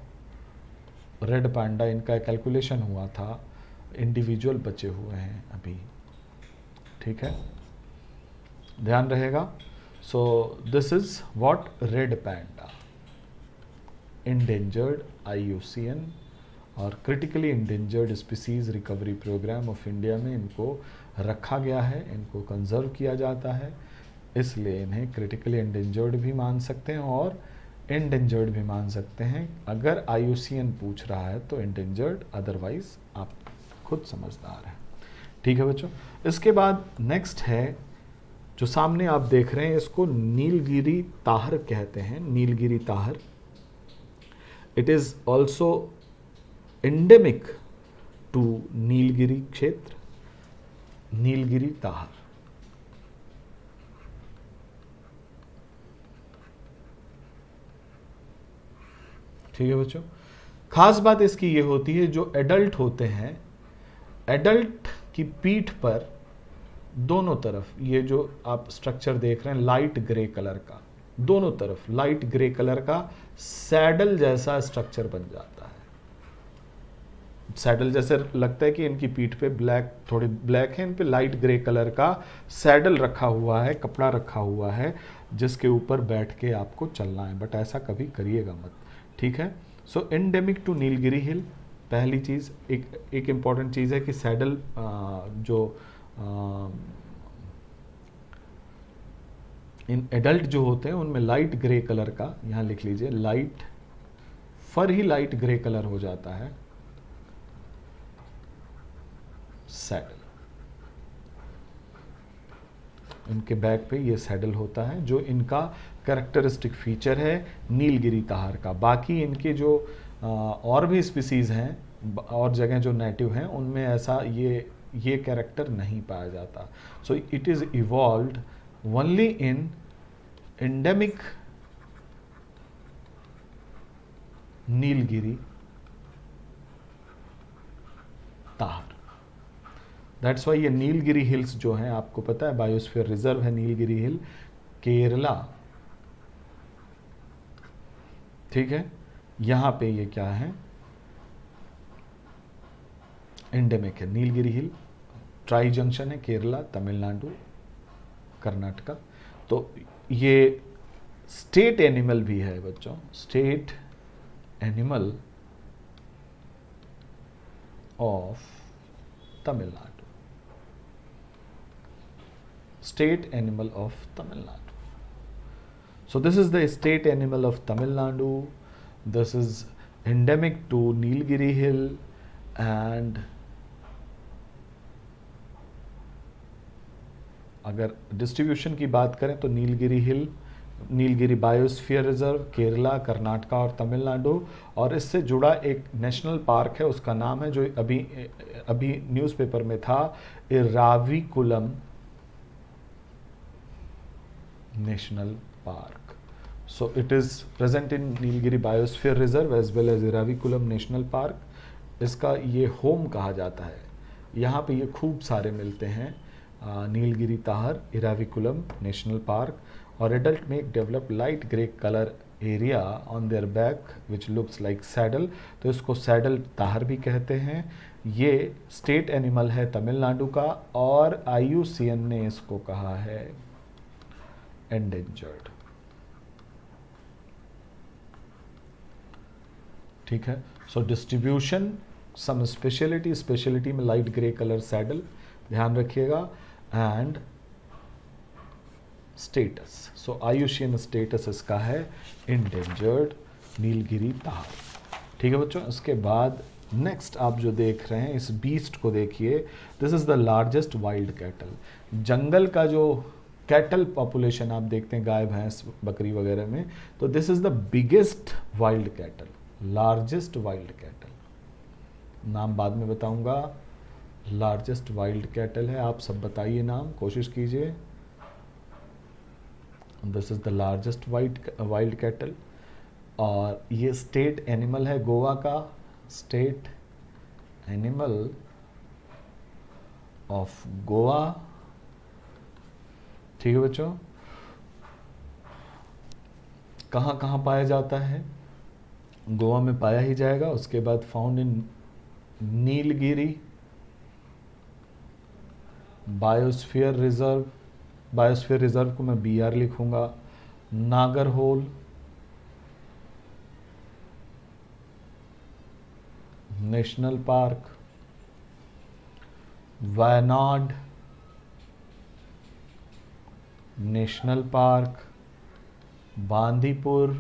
रेड पैंडा इनका कैलकुलेशन हुआ था, इंडिविजुअल बचे हुए हैं अभी। ठीक है, ध्यान रहेगा। So this is what red panda, endangered IUCN और critically endangered species recovery programme of India में इनको रखा गया है, इनको कंजर्व किया जाता है, इसलिए इन्हें क्रिटिकली इंडेंजर्ड भी मान सकते हैं और इंडेंजर्ड भी मान सकते हैं। अगर IUCN पूछ रहा है तो इंडेंजर्ड, अदरवाइज आप खुद समझदार हैं। ठीक है बच्चों, इसके बाद नेक्स्ट है जो सामने आप देख रहे हैं, इसको नीलगिरी ताहर कहते हैं, Nilgiri tahr. It is also endemic to Nilgiri क्षेत्र, नीलगिरी ताहर। ठीक है बच्चों, खास बात इसकी ये होती है जो एडल्ट होते हैं, एडल्ट की पीठ पर दोनों तरफ ये जो आप स्ट्रक्चर देख रहे हैं लाइट ग्रे कलर का, दोनों तरफ लाइट ग्रे कलर का सैडल जैसा स्ट्रक्चर बन जाता है। सैडल जैसे लगता है कि इनकी पीठ पे ब्लैक, थोड़े ब्लैक है, इन पे लाइट ग्रे कलर का सैडल रखा हुआ है, कपड़ा रखा हुआ है जिसके ऊपर बैठ के आपको चलना है, बट ऐसा कभी करिएगा मत। ठीक है, सो एंडेमिक टू नीलगिरी हिल। पहली चीज़, एक इम्पॉर्टेंट चीज़ है कि सैडल जो इन एडल्ट जो होते हैं उनमें लाइट ग्रे कलर का, यहाँ लिख लीजिए, लाइट फर ही लाइट ग्रे कलर हो जाता है सैडल। इनके बैक पे ये सैडल होता है जो इनका कैरेक्टरिस्टिक फीचर है नीलगिरी ताहर का। बाकी इनके जो और भी स्पीसीज हैं और जगह जो नेटिव हैं उनमें ऐसा ये कैरेक्टर नहीं पाया जाता। So it is evolved only in endemic Nilgiri tahr. That's why ये नीलगिरी हिल्स जो हैं, आपको पता है बायोस्फीयर रिजर्व है नीलगिरी हिल, केरला। ठीक है, यहां पे ये क्या है, एंडेमिक है नीलगिरी हिल, ट्राई जंक्शन है केरला, तमिलनाडु, कर्नाटका। तो ये स्टेट एनिमल भी है बच्चों, state animal of Tamil Nadu, state animal of Tamil Nadu. So this is the state animal of Tamil Nadu. This is endemic to Nilgiri Hill, and अगर डिस्ट्रीब्यूशन की बात करें तो नीलगिरी हिल, नीलगिरी बायोस्फीयर रिजर्व, केरला, कर्नाटका और तमिलनाडु। और इससे जुड़ा एक नेशनल पार्क है, उसका नाम है, जो अभी न्यूज़पेपर में था, Eravikulam national park. So it is present in Nilgiri Biosphere Reserve as well as Eraviculam National Park. इसका ये होम कहा जाता है, यहाँ पे ये खूब सारे मिलते हैं, नीलगिरी ताहर, इराविकुलम नेशनल पार्क। और एडल्ट में develop light grey colour area on their back which looks like saddle, तो इसको सैडल ताहर भी कहते हैं। ये स्टेट एनिमल है तमिलनाडु का, और IUCN ने इसको कहा है एंडेंजर्ड। ठीक है, सो डिस्ट्रीब्यूशन, सम स्पेशलिटी में लाइट ग्रे कलर सैडल, ध्यान रखिएगा। And status, so IUCN status इसका है इंडेंजर्ड नीलगिरी ताहर। ठीक है बच्चों, इसके बाद नेक्स्ट आप जो देख रहे हैं इस बीस्ट को देखिए, this is the largest wild cattle. जंगल का जो कैटल पॉपुलेशन आप देखते हैं गाय भैंस बकरी वगैरह में, तो this is the biggest wild cattle, largest wild cattle. नाम बाद में बताऊंगा, लार्जेस्ट वाइल्ड कैटल है, आप सब बताइए नाम, कोशिश कीजिए। This is the largest wild cattle, और ये स्टेट एनिमल है गोवा का, स्टेट एनिमल ऑफ गोवा। ठीक है बच्चों, कहाँ कहाँ पाया जाता है? गोवा में पाया ही जाएगा। उसके बाद found in Nilgiri biosphere reserve, biosphere reserve को मैं BR लिखूंगा। Nagarhole national park, Wayanad national park, Bandipur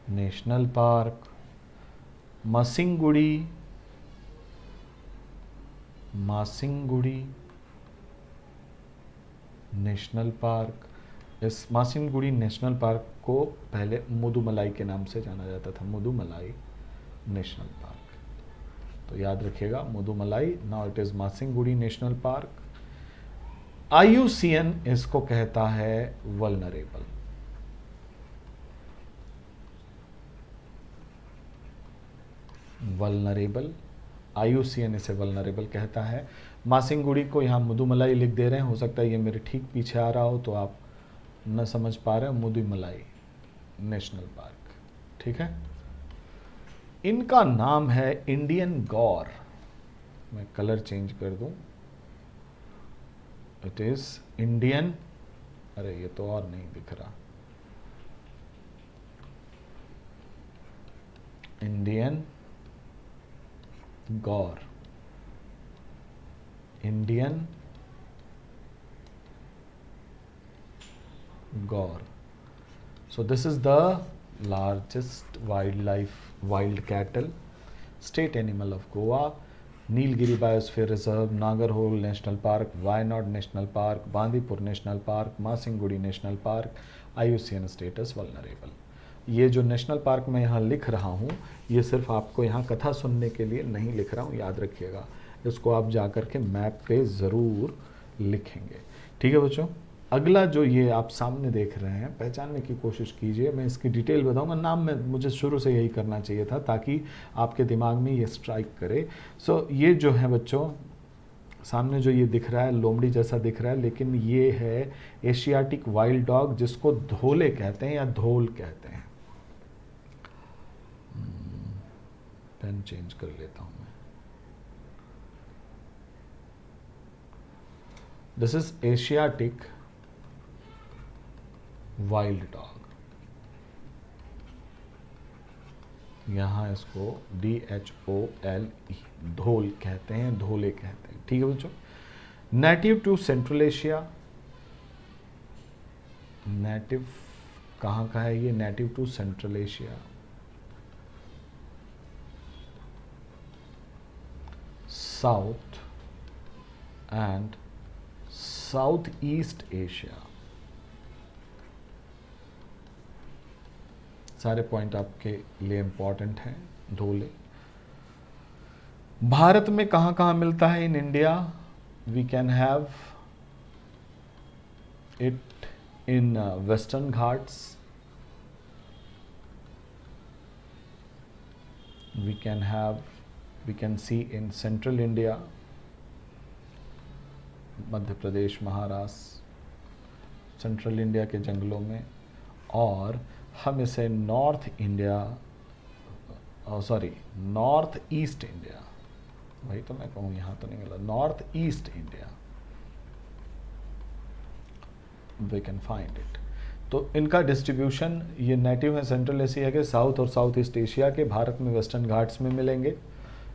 national park, Masinagudi national park. इस मासिंगुड़ी नेशनल पार्क को पहले मुदुमलाई के नाम से जाना जाता था, मुदुमलाई नेशनल पार्क, तो याद रखिएगा Mudumalai, now it is Masinagudi national park. IUCN इसको कहता है वल्नरेबल। वल्नरेबल, IUCN इसे वल्नरेबल कहता है। मासिंगुड़ी को यहाँ मुदुमलाई लिख दे रहे हैं, हो सकता है ये मेरे ठीक पीछे आ रहा हो तो आप न समझ पा रहे हो, मुदुमलाई नेशनल पार्क। ठीक है, इनका नाम है इंडियन गौर। मैं कलर चेंज कर दूं, इट इज इंडियन, अरे ये तो और नहीं दिख रहा, Indian Gaur, Indian Gaur. So this is the largest wild cattle, state animal of Goa, Nilgiri Biosphere Reserve, Nagarhole National Park, Wayanad National Park, Bandipur National Park, Masingudi National Park, IUCN status vulnerable। ये जो national park मैं यहाँ लिख रहा हूँ, ये सिर्फ आपको यहाँ कथा सुनने के लिए नहीं लिख रहा हूँ, याद रखिएगा, इसको आप जा कर के मैप पे ज़रूर लिखेंगे। ठीक है बच्चों, अगला जो ये आप सामने देख रहे हैं, पहचानने की कोशिश कीजिए, मैं इसकी डिटेल बताऊंगा। नाम में मुझे शुरू से यही करना चाहिए था ताकि आपके दिमाग में ये स्ट्राइक करे। सो ये जो है बच्चों, सामने जो ये दिख रहा है लोमड़ी जैसा दिख रहा है, लेकिन ये है एशियाटिक वाइल्ड डॉग, जिसको धोले कहते हैं या धोल कहते हैं। पेन चेंज कर लेता हूँ मैं। This is Asiatic wild dog, यहाँ इसको DHOLE धोल कहते हैं, धोले कहते हैं। ठीक है बच्चों। Native to central Asia, native कहाँ का है ये? Native to central Asia, south and south east Asia. सारे पॉइंट आपके लिए इंपॉर्टेंट हैं, धोले। भारत में कहाँ कहाँ मिलता है? In India we can have it in western Ghats, we can see in central India, Madhya Pradesh, Maharashtra, central India के जंगलों में, और हम इसे north India, sorry north east India, वही तो मैं कहूँ, यहाँ तो नहीं मिला, north east India we can find it. तो इनका डिस्ट्रीब्यूशन, ये नेटिव है सेंट्रल एशिया के, साउथ और साउथ ईस्ट एशिया के, भारत में वेस्टर्न घाट्स में मिलेंगे,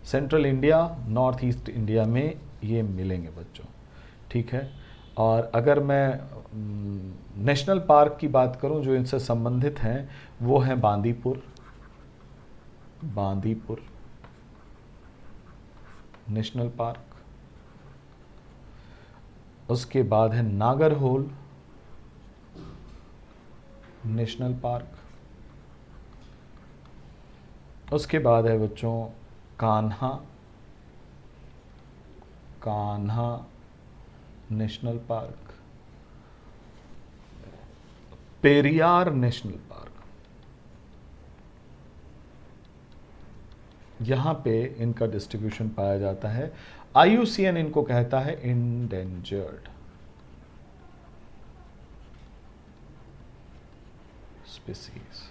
central India, north east India में ये मिलेंगे बच्चों। ठीक है। और अगर मैं नेशनल पार्क की बात करूं जो इनसे संबंधित हैं, वो हैं बांदीपुर, बांदीपुर नेशनल पार्क, उसके बाद है नागरहोल नेशनल पार्क, उसके बाद है बच्चों Kanha, Kanha national park, Periyar national park. यहां पे इनका डिस्ट्रीब्यूशन पाया जाता है। IUCN इनको कहता है इंडेंजर्ड स्पीसीज।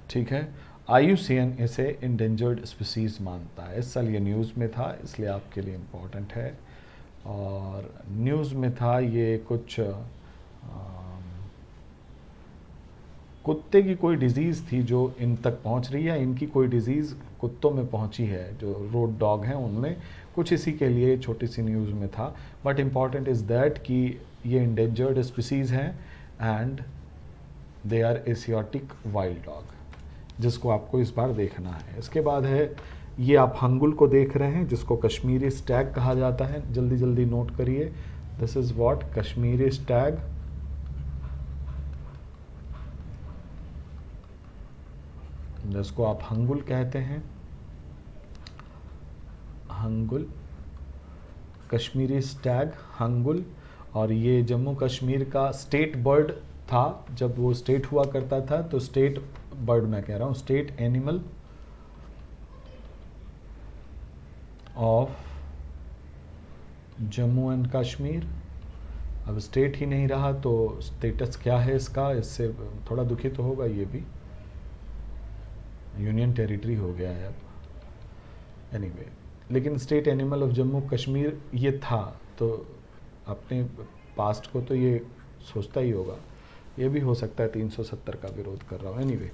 ठीक है। IUCN इसे इंडेंजर्ड स्पीसीज मानता है। इस साल ये न्यूज़ में था, इसलिए आपके लिए इम्पोर्टेंट है। और न्यूज़ में था ये कुछ कुत्ते की कोई डिज़ीज़ थी जो इन तक पहुंच रही है, इनकी कोई डिज़ीज़ कुत्तों में पहुंची है, जो रोड डॉग हैं उनमें, कुछ इसी के लिए छोटी सी न्यूज़ में था। बट इम्पॉर्टेंट इज़ दैट कि ये इंडेंजर्ड स्पीसीज़ हैं and they are Asiatic wild dog, जिसको आपको इस बार देखना है। इसके बाद है, ये आप हंगुल को देख रहे हैं, जिसको कश्मीरी स्टैग कहा जाता है। जल्दी जल्दी नोट करिए, this is what Kashmiri Stag. जिसको आप हंगुल कहते हैं, हंगुल, कश्मीरी स्टैग, हंगुल। और ये जम्मू कश्मीर का स्टेट बर्ड था, जब वो स्टेट हुआ करता था, तो स्टेट बर्ड मैं कह रहा हूँ, state animal of Jammu and Kashmir. अब स्टेट ही नहीं रहा तो स्टेटस क्या है इसका, इससे थोड़ा दुखी तो होगा, ये भी यूनियन टेरिटरी हो गया है अब। एनीवे, लेकिन state animal of Jammu Kashmir ये था, तो अपने पास्ट को तो ये सोचता ही होगा। ये भी हो सकता है 370 का विरोध कर रहा हूँ। एनीवे,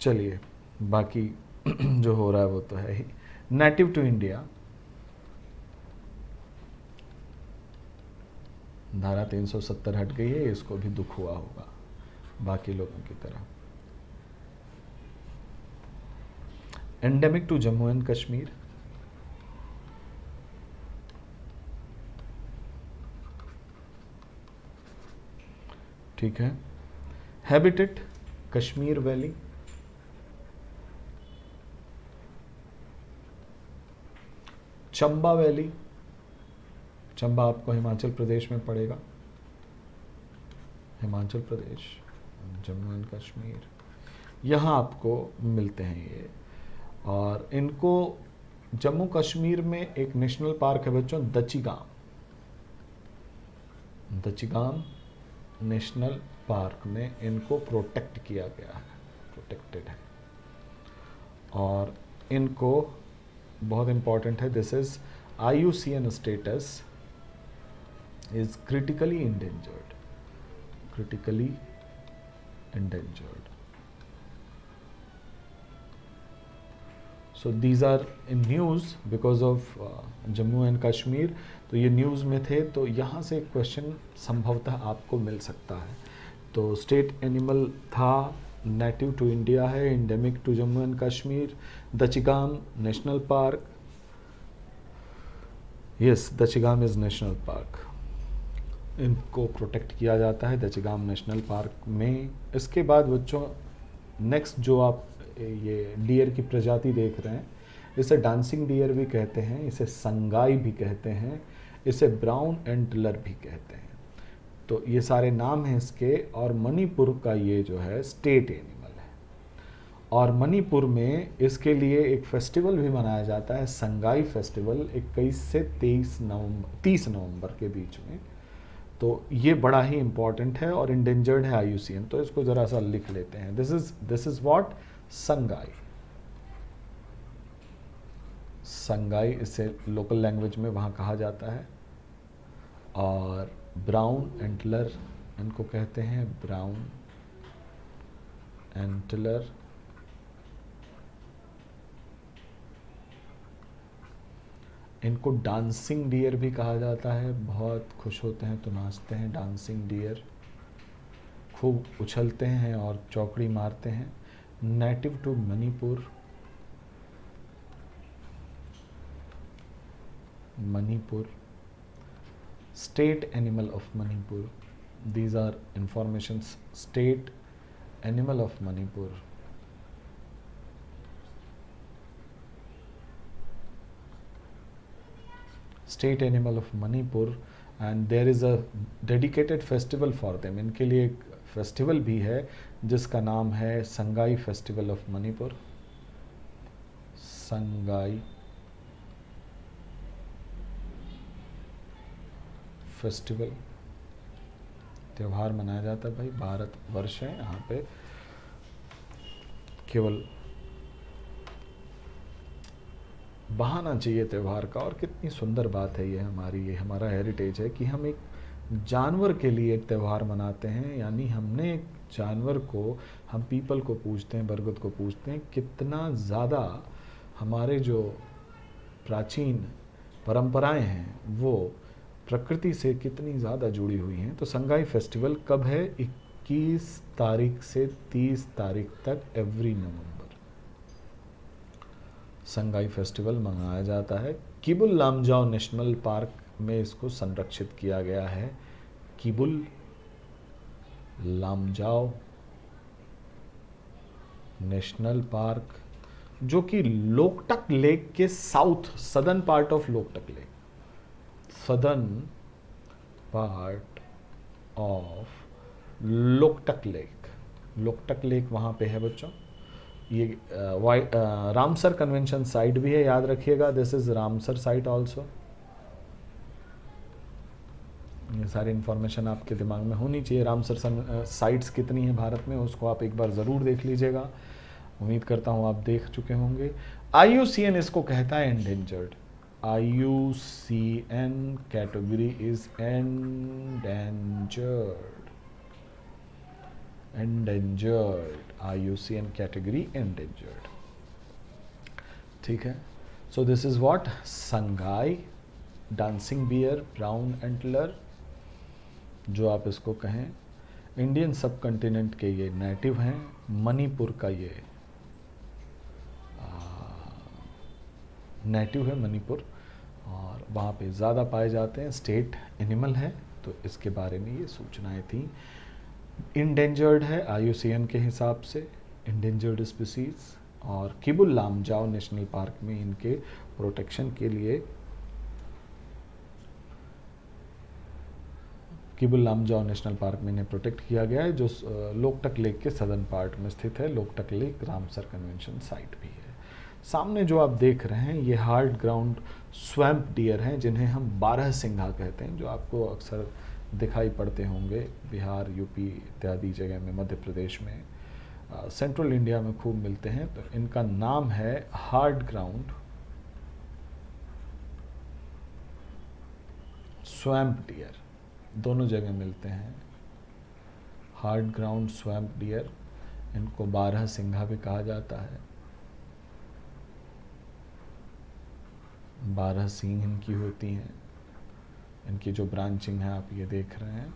चलिए बाकी जो हो रहा है वो तो है ही। नेटिव टू इंडिया, धारा 370 हट गई है, इसको भी दुख हुआ होगा बाकी लोगों की तरह। Endemic to Jammu and Kashmir, ठीक है। Habitat Kashmir valley, Chamba valley, Chamba आपको हिमाचल प्रदेश में पड़ेगा, हिमाचल प्रदेश, जम्मू एंड कश्मीर, यहाँ आपको मिलते हैं ये। और इनको जम्मू कश्मीर में एक नेशनल पार्क है बच्चों, दचिगाम, दचिगाम नेशनल पार्क में इनको प्रोटेक्ट किया गया है, प्रोटेक्टेड है। और इनको बहुत इम्पॉर्टेंट है, this is IUCN status is critically endangered. Critically endangered. So these are in news because of Jammu and Kashmir. तो ये न्यूज़ में थे, तो यहाँ से एक क्वेश्चन संभवतः आपको मिल सकता है. तो स्टेट एनिमल था, नेटिव टू इंडिया है, endemic to Jammu and Kashmir, Dachigam national park. Yes, Dachigam is national park. इनको प्रोटेक्ट किया जाता है दचिगाम नेशनल पार्क में. इसके बाद बच्चों नेक्स्ट जो आप ये डियर की प्रजाति देख रहे हैं, इसे डांसिंग डियर भी कहते हैं, इसे संगाई भी कहते हैं, इसे ब्राउन एंटलर भी कहते हैं. तो ये सारे नाम हैं इसके. और मणिपुर का ये जो है स्टेट एनिमल है. और मणिपुर में इसके लिए एक फेस्टिवल भी मनाया जाता है, संगाई फेस्टिवल, 21 से 30 नवंबर के बीच में. तो ये बड़ा ही इम्पॉर्टेंट है और इंडेंजर्ड है IUCN. तो इसको ज़रा सा लिख लेते हैं. This is what Sangai. Sangai इसे लोकल लैंग्वेज में वहाँ कहा जाता है. और ब्राउन एंटलर इनको कहते हैं, ब्राउन एंटलर. इनको डांसिंग डियर भी कहा जाता है. बहुत खुश होते हैं तो नाचते हैं. डांसिंग डियर खूब उछलते हैं और चौकड़ी मारते हैं. Native to Manipur. Manipur. State animal of Manipur. These are informations. State animal of Manipur. State animal of Manipur. And there is a dedicated festival for them. इनके लिए एक फेस्टिवल भी है जिसका नाम है Sangai festival of Manipur. Sangai festival त्यौहार मनाया जाता है. भाई भारत वर्ष है, यहाँ पे केवल बहाना चाहिए त्यौहार का. और कितनी सुंदर बात है ये हमारा हेरिटेज है कि हम एक जानवर के लिए एक त्यौहार मनाते हैं. यानी हमने एक जानवर को, हम पीपल को पूजते हैं, बरगद को पूजते हैं. कितना ज़्यादा हमारे जो प्राचीन परंपराएं हैं वो प्रकृति से कितनी ज़्यादा जुड़ी हुई हैं. तो संगाई फेस्टिवल कब है? 21 तारीख से 30 तारीख तक एवरी नवंबर संगाई फेस्टिवल मनाया जाता है. किबुल लामजाओ नेशनल पार्क में इसको संरक्षित किया गया है. किबुल लामजाओ नेशनल पार्क, जो कि लोकटक लेक के south southern part of Loktak lake, southern part of Loktak lake. Loktak lake वहाँ पे है बच्चों. ये रामसर कन्वेंशन साइट भी है, याद रखिएगा. This is Ramsar site also. ये सारी इन्फॉर्मेशन आपके दिमाग में होनी चाहिए. रामसर साइट्स कितनी हैं भारत में, उसको आप एक बार ज़रूर देख लीजिएगा. उम्मीद करता हूँ आप देख चुके होंगे. IUCN इसको कहता है endangered. IUCN category is endangered. Endangered. IUCN category endangered. ठीक है. So this is what Sangai, dancing bear, brown antler, जो आप इसको कहें. इंडियन सब कॉन्टिनेंट के ये नेटिव हैं. मणिपुर का ये नेटिव है मणिपुर, और वहाँ पे ज़्यादा पाए जाते हैं. स्टेट एनिमल है. तो इसके बारे में ये सूचनाएं थी. इंडेंजर्ड है IUCN के हिसाब से, इंडेंजर्ड स्पीसीज. और किबुल लामजाओ नेशनल पार्क में इनके प्रोटेक्शन के लिए, किबुल लामजाओ नेशनल पार्क में इन्हें प्रोटेक्ट किया गया है, जो लोकटक लेक के सदर्न पार्ट में स्थित है. Loktak lake Ramsar convention site भी है. सामने जो आप देख रहे हैं ये हार्ड ग्राउंड स्वैम्प डियर हैं, जिन्हें हम 12 सिंघा कहते हैं, जो आपको अक्सर दिखाई पड़ते होंगे बिहार, यूपी इत्यादि जगह में, मध्य प्रदेश में, सेंट्रल इंडिया में खूब मिलते हैं. तो इनका नाम है हार्ड ग्राउंड स्वैम्प डियर, दोनों जगह मिलते हैं। हार्ड ग्राउंड स्वैम्प डियर, इनको 12 सिंघा भी कहा जाता है। 12 सींग इनकी होती हैं। इनकी जो ब्रांचिंग है आप ये देख रहे हैं,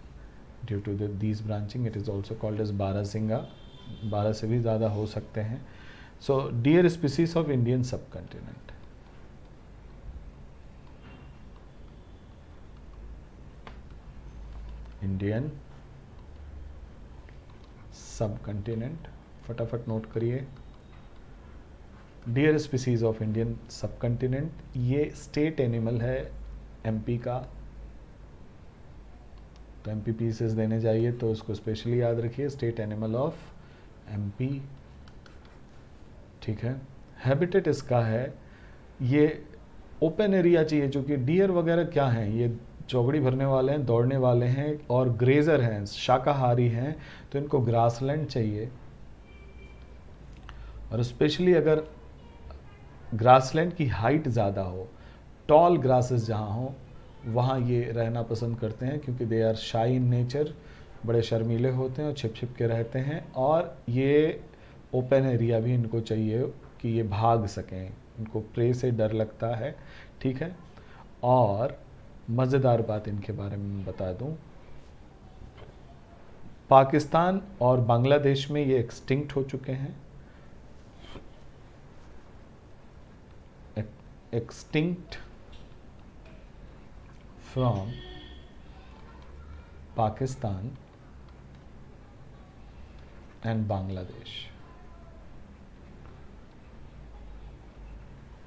due to this branching it is also called as 12 सिंगा। 12 से भी ज़्यादा हो सकते हैं। So deer species of Indian subcontinent. Indian subcontinent, फटाफट नोट करिए। Deer species of Indian subcontinent, ये स्टेट एनिमल है एमपी का, तो एमपी पीसेस देने चाहिए तो उसको स्पेशली याद रखिए, स्टेट एनिमल ऑफ एमपी। ठीक है। हैबिटेट इसका है, ये ओपन एरिया चाहिए, जो कि डियर वगैरह क्या हैं, ये चौकड़ी भरने वाले हैं, दौड़ने वाले हैं और ग्रेजर हैं, शाकाहारी हैं, तो इनको ग्रासलैंड चाहिए। और स्पेशली अगर ग्रासलैंड की हाइट ज़्यादा हो, टॉल ग्रासेस जहाँ हो, वहाँ ये रहना पसंद करते हैं, क्योंकि दे आर शाई इन नेचर, बड़े शर्मीले होते हैं और छिप छिप के रहते हैं। और ये ओपन एरिया भी इनको चाहिए कि ये भाग सकें, इनको प्रे से डर लगता है। ठीक है। और मज़ेदार बात इनके बारे में मैं बता दूं, पाकिस्तान और बांग्लादेश में ये एक्सटिंक्ट हो चुके हैं। Extinct from Pakistan and Bangladesh.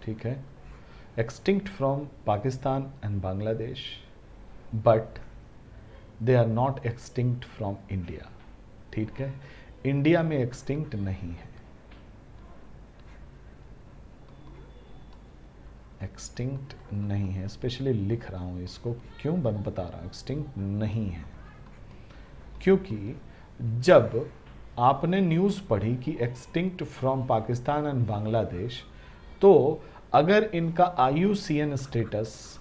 ठीक है। Extinct from Pakistan and Bangladesh, but they are not extinct from India. ठीक है। इंडिया में एक्सटिंक्ट नहीं है, एक्सटिंक्ट नहीं है, स्पेशली लिख रहा हूँ इसको, क्यों बता रहा हूँ एक्सटिंक्ट नहीं है, क्योंकि जब आपने न्यूज़ पढ़ी कि extinct from Pakistan and Bangladesh, तो अगर इनका IUCN स्टेटस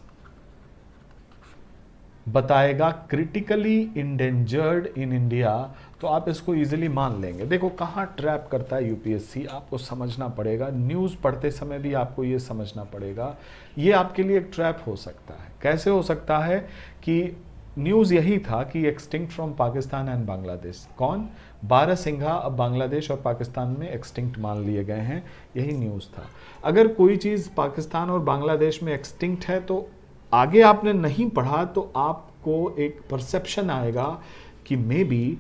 बताएगा क्रिटिकली इंडेंजर्ड इन इंडिया, तो आप इसको इजीली मान लेंगे। देखो कहाँ ट्रैप करता है यूपीएससी, आपको समझना पड़ेगा, न्यूज़ पढ़ते समय भी आपको ये समझना पड़ेगा। ये आपके लिए एक ट्रैप हो सकता है। कैसे हो सकता है कि न्यूज़ यही था कि extinct from Pakistan and Bangladesh, कौन 12 सिंघा अब बांग्लादेश और पाकिस्तान में एक्सटिंक्ट मान लिए गए हैं, यही न्यूज़ था। अगर कोई चीज़ पाकिस्तान और बांग्लादेश में एक्सटिंक्ट है तो आगे आपने नहीं पढ़ा तो आपको एक परसेप्शन आएगा कि मे बी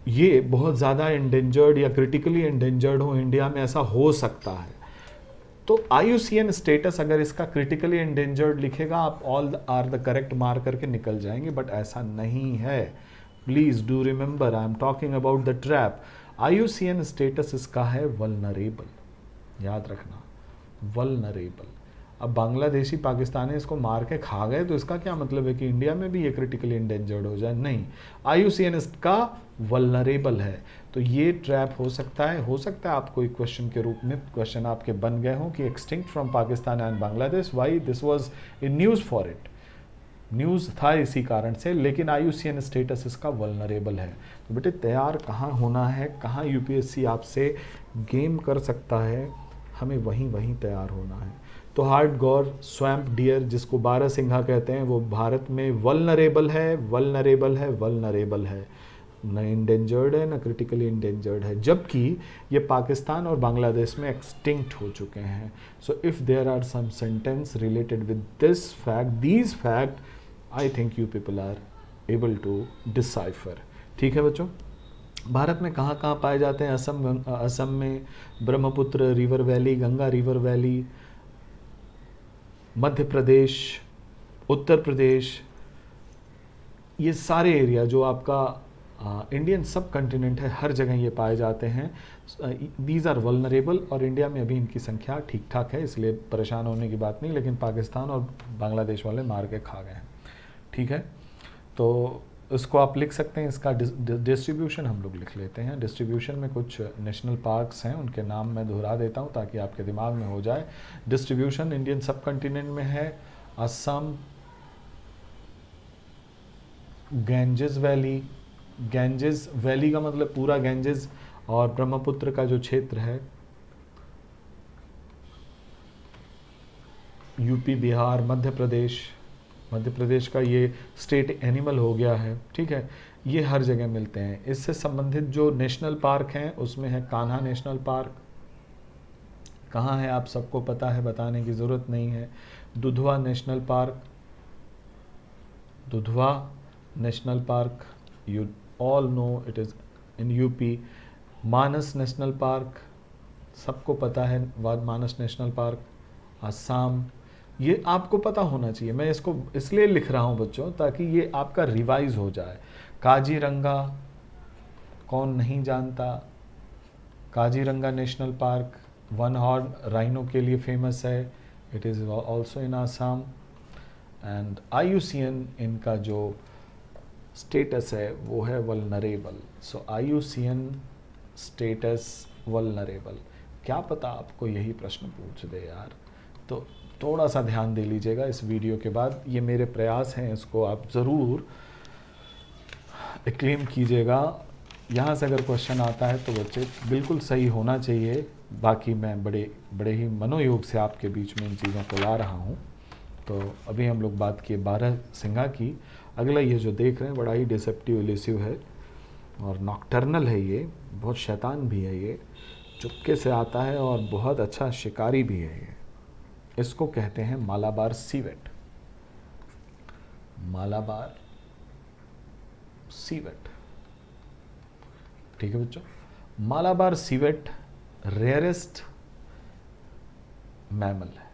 ये बहुत ज़्यादा एंडेंजर्ड या क्रिटिकली एंडेंजर्ड हो, इंडिया में ऐसा हो सकता है। तो IUCN स्टेटस अगर इसका क्रिटिकली एंडेंजर्ड लिखेगा, आप all are the correct mark करके निकल जाएंगे, बट ऐसा नहीं है। Please do remember, I am talking about the trap. IUCN status इसका है वल्नरेबल, याद रखना, वल्नरेबल। अब बांग्लादेशी पाकिस्तानी इसको मार के खा गए तो इसका क्या मतलब है कि इंडिया में भी ये क्रिटिकली इंडेंजर्ड हो जाए? नहीं, IUCN इसका वल्नरेबल है। तो ये ट्रैप हो सकता है आपको एक क्वेश्चन के रूप में क्वेश्चन आपके बन गए हों कि extinct from Pakistan and Bangladesh, why this was in news for it, news था इसी कारण से, लेकिन IUCN स्टेटस इसका वल्नरेबल है। तो बेटे तैयार कहाँ होना है, कहाँ यूपीएससी आपसे गेम कर सकता है, हमें वहीं तैयार होना है। तो हार्ड गौर स्वैम्प डियर, जिसको 12 सिंघा कहते हैं, वो भारत में वल्नरेबल है, वल्नरेबल है, वल्नरेबल है, न इंडेंजर्ड है न क्रिटिकली इंडेंजर्ड है, जबकि ये पाकिस्तान और बांग्लादेश में एक्सटिंक्ट हो चुके हैं। So if there are some sentence related with this fact, these fact, I think you people are able to decipher. ठीक है बच्चों। भारत में कहाँ कहाँ पाए जाते हैं? असम में Brahmaputra river valley, Ganga river valley, Madhya Pradesh, Uttar Pradesh, ये सारे एरिया जो आपका इंडियन सब कंटिनेंट है, हर जगह ये पाए जाते हैं। दीज आर वल्नरेबल, और इंडिया में अभी इनकी संख्या ठीक ठाक है, इसलिए परेशान होने की बात नहीं, लेकिन पाकिस्तान और बांग्लादेश वाले मार के खा गए हैं। ठीक है, तो इसको आप लिख सकते हैं। इसका डिस्ट्रीब्यूशन हम लोग लिख लेते हैं। डिस्ट्रीब्यूशन में कुछ नेशनल पार्क्स हैं, उनके नाम मैं दोहरा देता हूं ताकि आपके दिमाग में हो जाए। डिस्ट्रीब्यूशन इंडियन सब कंटिनेंट में है Assam, Ganges valley, Ganges valley का मतलब पूरा गैंजेस और ब्रह्मपुत्र का जो क्षेत्र है, यूपी, बिहार, मध्य प्रदेश, मध्य प्रदेश का ये स्टेट एनिमल हो गया है, ठीक है, ये हर जगह मिलते हैं। इससे संबंधित जो नेशनल पार्क हैं उसमें है कान्हा नेशनल पार्क, कहाँ है आप सबको पता है, बताने की ज़रूरत नहीं है। Dudhwa national park, Dudhwa national park, you all know it is in UP. Manas national park, सबको पता है मानस नेशनल पार्क, असम। ये आपको पता होना चाहिए, मैं इसको इसलिए लिख रहा हूँ बच्चों ताकि ये आपका रिवाइज हो जाए। काजीरंगा, कौन नहीं जानता, Kaziranga national park one horn rhino के लिए फेमस है, it is also in Assam. And IUCN इनका जो स्टेटस है वो है वल्नरेबल। सो IUCN स्टेटस वल्नरेबल, क्या पता आपको यही प्रश्न पूछ दे यार, तो थोड़ा सा ध्यान दे लीजिएगा इस वीडियो के बाद। ये मेरे प्रयास हैं, इसको आप ज़रूर क्लेम कीजिएगा। यहाँ से अगर क्वेश्चन आता है तो बच्चे बिल्कुल सही होना चाहिए। बाकी मैं बड़े ही मनोयोग से आपके बीच में इन चीज़ों को ला रहा हूँ। तो अभी हम लोग बात किए बारहसिंगा की। अगला ये जो देख रहे हैं बड़ा ही डिसेप्टिव इल्यूसिव है और नॉकटर्नल है, ये बहुत शैतान भी है, ये चुपके से आता है और बहुत अच्छा शिकारी भी है। ये इसको कहते हैं मालाबार सीवेट, मालाबार सीवेट, ठीक है बच्चों। मालाबार सीवेट रेयरेस्ट मैमल है।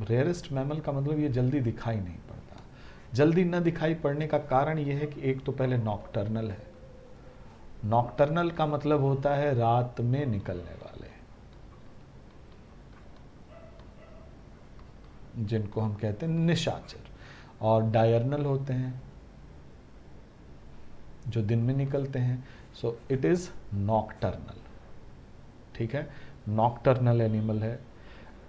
रेयरेस्ट मैमल का मतलब ये जल्दी दिखाई नहीं पड़ता। जल्दी न दिखाई पड़ने का कारण ये है कि एक तो पहले नॉकटर्नल है। नॉकटर्नल का मतलब होता है रात में निकलने वाले, जिनको हम कहते हैं निशाचर। और डायर्नल होते हैं जो दिन में निकलते हैं। सो इट इज नॉकटर्नल, ठीक है, नॉकटर्नल एनिमल है।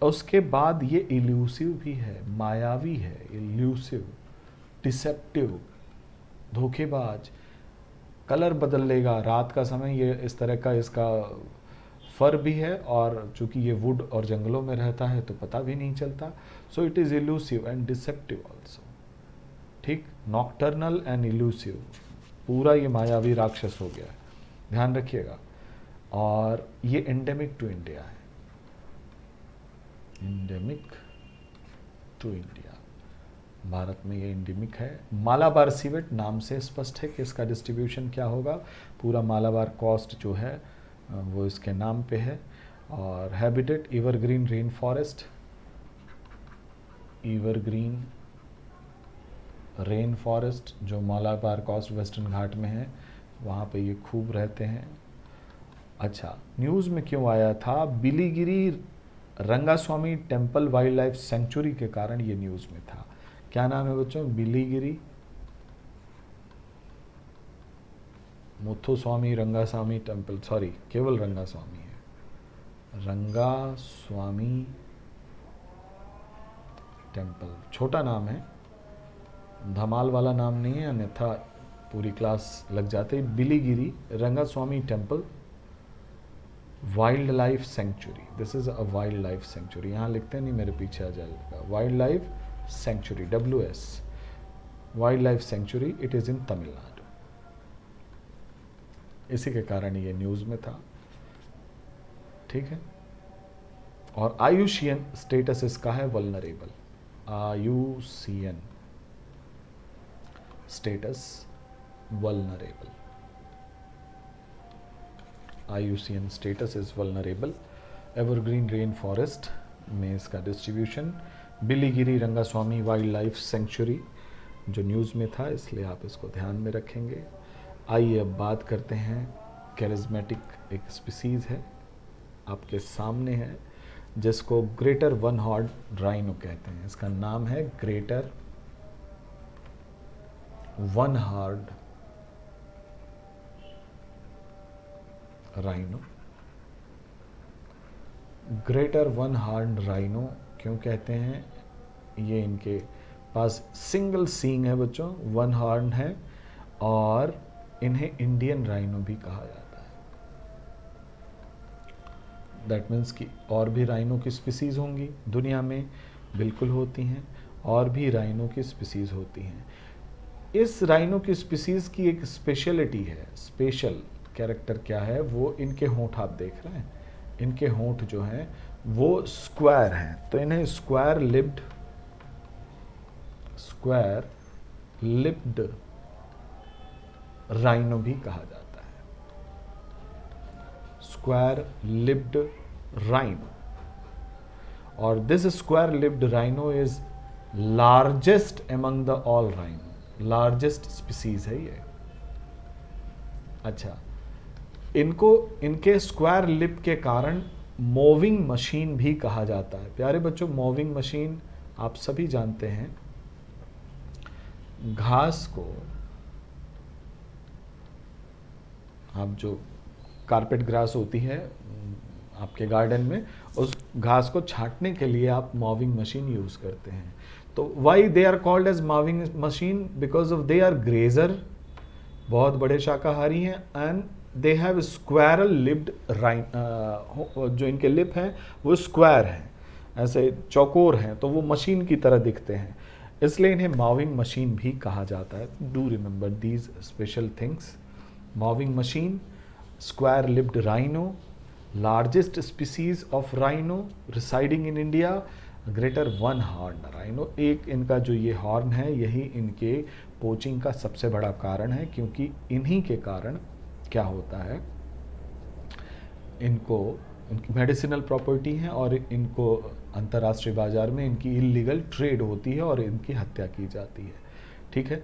उसके बाद ये इल्यूसिव भी है, मायावी है, इल्यूसिव, डिसेप्टिव, धोखेबाज, कलर बदल लेगा रात का समय। ये इस तरह का इसका फर भी है और चूंकि ये वुड और जंगलों में रहता है तो पता भी नहीं चलता। सो it is elusive and deceptive also, ठीक, नॉकटर्नल एंड इल्यूसिव, पूरा ये मायावी राक्षस हो गया है, ध्यान रखिएगा। और ये एंडेमिक टू इंडिया है, एंडेमिक टू इंडिया, भारत में ये एंडेमिक है। मालाबार सीवेट नाम से स्पष्ट है कि इसका डिस्ट्रीब्यूशन क्या होगा। पूरा मालाबार कोस्ट जो है वो इसके नाम पे है। और habitat evergreen rain forest, evergreen rain forest जो मालाबार कोस्ट वेस्टर्न घाट में है वहाँ पे ये खूब रहते हैं। अच्छा, न्यूज़ में क्यों आया था? Biligiri Rangaswamy temple wild life sanctuary के कारण ये न्यूज़ में था। क्या नाम है बच्चों? बिलीगिरी मुथुस्वामी रंगास्वामी टेम्पल, सॉरी केवल रंगास्वामी है, रंगास्वामी टेम्पल, छोटा नाम है, धमाल वाला नाम नहीं है, अन्यथा पूरी क्लास लग जाते। Biligiri Rangaswamy temple wild life sanctuary, this is a wild life sanctuary, यहाँ लिखते हैं नहीं मेरे पीछे आ जाएगा, wild life sanctuary, WS wild life sanctuary, it is in Tamil Nadu. इसी के कारण ये न्यूज़ में था, ठीक है। और IUCN स्टेटस इसका है vulnerable, IUCN status vulnerable, IUCN status is vulnerable. Evergreen rain forest में इसका distribution, Biligiri Rangaswamy wild life sanctuary जो न्यूज़ में था, इसलिए आप इसको ध्यान में रखेंगे। आइए अब बात करते हैं, कैरिज्मेटिक एक स्पीसीज़ है आपके सामने है जिसको ग्रेटर वन हॉर्न राइनो कहते हैं। इसका नाम है greater one horn rhino. Greater one horn rhino क्यों कहते हैं? ये इनके पास सिंगल सींग है बच्चों, वन हॉर्न है, और इन्हें इंडियन राइनो भी कहा जाता है। दैट मीन्स कि और भी राइनो की स्पीसीज होंगी दुनिया में, बिल्कुल होती हैं, और भी राइनो की स्पीसीज होती हैं। इस राइनो की स्पीसीज की एक स्पेशलिटी है, स्पेशल कैरेक्टर क्या है, वो इनके होंठ आप देख रहे हैं, इनके होंठ जो हैं वो स्क्वायर हैं, तो इन्हें स्क्वायर लिप्ड राइनो भी कहा जाता है, स्क्वायर लिप्ड राइनो। और this square lipped rhino is largest among the all rhino, largest species है ये। अच्छा, इनको इनके स्क्वायर लिप के कारण मूविंग मशीन भी कहा जाता है। प्यारे बच्चों, मूविंग मशीन आप सभी जानते हैं, घास को आप जो कारपेट ग्रास होती है आपके गार्डन में, उस घास को छांटने के लिए आप मूविंग मशीन यूज करते हैं। तो why they are called as moving machine? Because of they are grazer, बहुत बड़े शाकाहारी हैं, and they have square lipped rhino, जो इनके लिप हैं वो स्क्वायर हैं, ऐसे चौकोर हैं, तो वो मशीन की तरह दिखते हैं, इसलिए इन्हें मूविंग मशीन भी कहा जाता है। Do remember these special things. Moving machine, square lipped rhino, largest species of rhino residing in India, greater one horn rhino. एक इनका जो ये हॉर्न है यही इनके पोचिंग का सबसे बड़ा कारण है, क्योंकि इन्हीं के कारण क्या होता है, इनको इनकी मेडिसिनल प्रॉपर्टी है और इनको अंतर्राष्ट्रीय बाजार में इनकी इलीगल ट्रेड होती है और इनकी हत्या की जाती है। ठीक है,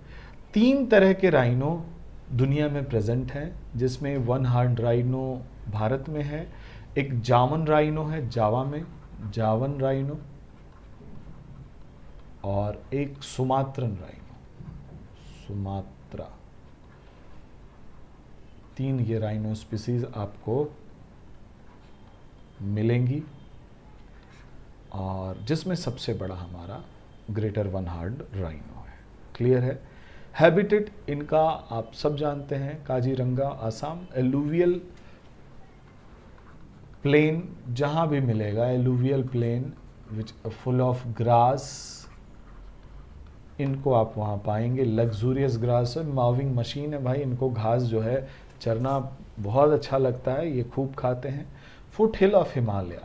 3 तरह के राइनो दुनिया में प्रेजेंट हैं, जिसमें वन हॉर्न राइनो भारत में है, एक जावन राइनो है जावा में, जावन राइनो, और एक सुमात्रन राइनो, सुमात्रा। 3 ये राइनो स्पीसीज आपको मिलेंगी, और जिसमें सबसे बड़ा हमारा ग्रेटर वन हॉर्न राइनो है। क्लियर है? हैबिटेट इनका आप सब जानते हैं, काजीरंगा आसाम, एलुवियल प्लेन जहाँ भी मिलेगा, alluvial plain which full of grass, इनको आप वहाँ पाएंगे। लग्जूरियस ग्रास है, मूविंग मशीन है भाई, इनको घास जो है चरना बहुत अच्छा लगता है, ये खूब खाते हैं। Foot hill of Himalaya,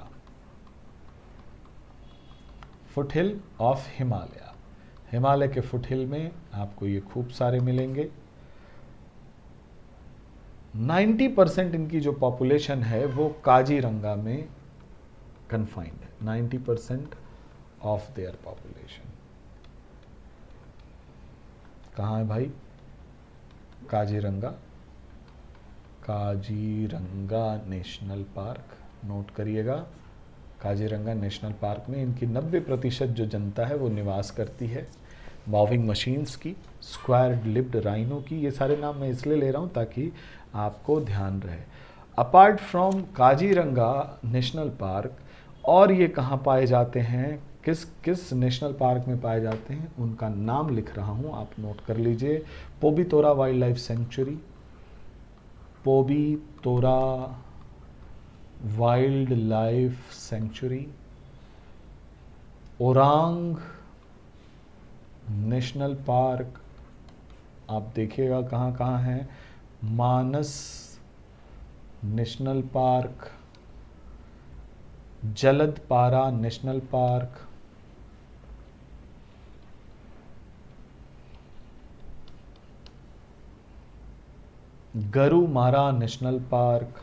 foot hill of Himalaya, Himalaya के फुट हिल में आपको ये खूब सारे मिलेंगे। 90% इनकी जो पॉपुलेशन है वो काजीरंगा में कन्फाइंड है, 90% ऑफ देयर पॉपुलेशन। कहाँ है भाई? Kaziranga, Kaziranga national park, note करिएगा, काजीरंगा नेशनल पार्क में इनकी 90% जो जनता है वो निवास करती है। मूविंग मशीन्स की, स्क्वायर लिप्ड राइनो की, ये सारे नाम मैं इसलिए ले रहा हूँ ताकि आपको ध्यान रहे। Apart from Kaziranga national park, और ये कहाँ पाए जाते हैं, किस किस नेशनल पार्क में पाए जाते हैं, उनका नाम लिख रहा हूँ, आप नोट कर लीजिए। Pobitora wildlife sanctuary, Pobitora wildlife sanctuary, Orang national park, आप देखिएगा कहाँ कहाँ है, Manas national park, Jaldapara national park, Gorumara national park,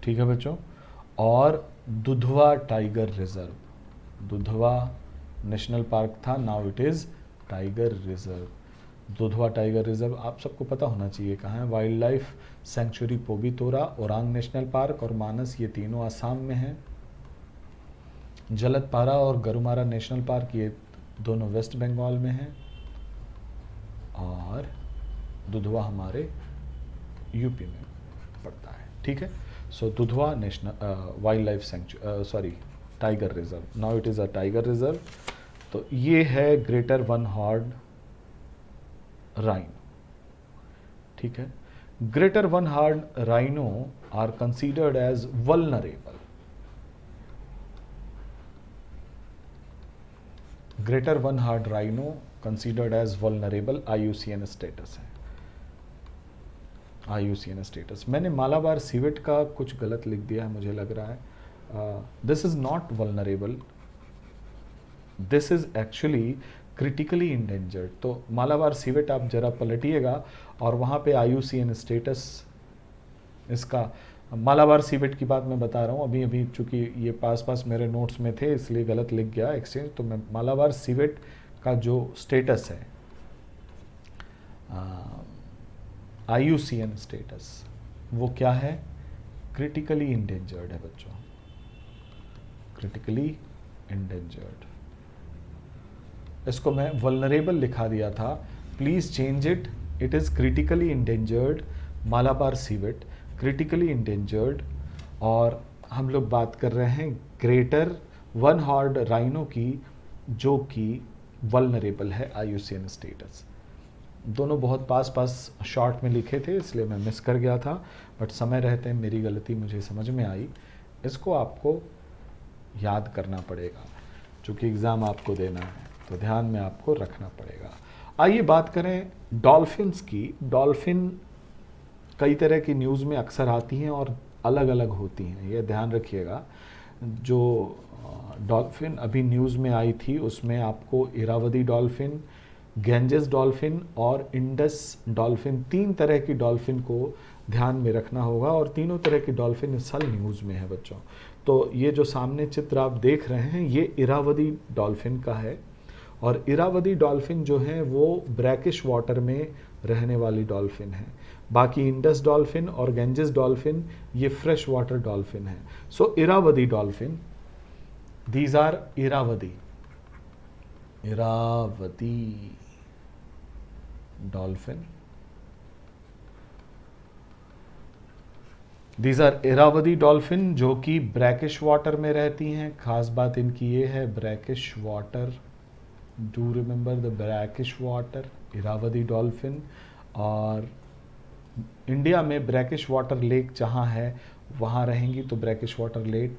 ठीक है बच्चों, और Dudhwa tiger reserve. Dudhwa national park था, now it is tiger reserve. Dudhwa tiger reserve आप सबको पता होना चाहिए कहाँ है। Wildlife sanctuary Pobitora, Orang national park और मानस, ये तीनों आसाम में हैं। जलदपारा और गरुमारा नेशनल पार्क ये दोनों वेस्ट बंगाल में हैं, और दुधवा हमारे यूपी में पड़ता है। ठीक है, so Dudhwa national wildlife sanctuary, sorry tiger reserve, now it is a tiger reserve. तो ये है ग्रेटर वन हॉर्न राइनो, ठीक है। Greater one horn rhino are considered as vulnerable. Greater one horn rhino considered as vulnerable, IUCN status है, IUCN status. मैंने Malabar civet का कुछ गलत लिख दिया है मुझे लग रहा है। This is not vulnerable, this is actually critically endangered. तो मालाबार सिवेट आप जरा पलटिएगा और वहाँ पे IUCN स्टेटस इसका, मालाबार सिवेट की बात मैं बता रहा हूँ अभी अभी, चूंकि ये पास मेरे नोट्स में थे इसलिए गलत लिख गया एक्सचेंज। तो मैं मालाबार सिवेट का जो स्टेटस है, IUCN स्टेटस, वो क्या है? क्रिटिकली इंडेंजर्ड है बच्चों, क्रिटिकली इंडेंजर्ड। इसको मैं वल्नरेबल लिखा दिया था, please change it, it is critically endangered Malabar civet, critically endangered. और हम लोग बात कर रहे हैं ग्रेटर वन हॉर्न राइनो की, जो कि वल्नरेबल है IUCN स्टेटस। दोनों बहुत पास शॉर्ट में लिखे थे इसलिए मैं मिस कर गया था, बट समय रहते मेरी गलती मुझे समझ में आई। इसको आपको याद करना पड़ेगा क्योंकि एग्ज़ाम आपको देना है, तो ध्यान में आपको रखना पड़ेगा। आइए बात करें डॉल्फिन्स की। डॉल्फिन कई तरह की न्यूज़ में अक्सर आती हैं और अलग अलग होती हैं, ये ध्यान रखिएगा। जो डॉल्फिन अभी न्यूज़ में आई थी उसमें आपको इरावदी डॉल्फिन, गेंजेस डॉल्फिन और इंडस डॉल्फिन, 3 तरह की डॉल्फिन को ध्यान में रखना होगा और तीनों तरह की डॉल्फिन इस साल न्यूज़ में है बच्चों। तो ये जो सामने चित्र आप देख रहे हैं ये इरावदी डॉल्फिन का है, और इरावदी डॉल्फिन जो है वो ब्रैकिश वाटर में रहने वाली डॉल्फिन है। बाकी इंडस डॉल्फिन और गेंजेस डॉल्फिन ये फ्रेश वाटर डॉल्फिन है। So Irrawaddy dolphin, these are Irrawaddy dolphin, these are Irrawaddy dolphin जो कि ब्रैकिश वाटर में रहती हैं। खास बात इनकी ये है brackish water, do remember the brackish water, Irrawaddy dolphin. और इंडिया में ब्रैकिश वाटर लेक जहाँ है वहाँ रहेंगी। तो ब्रैकिश वाटर लेक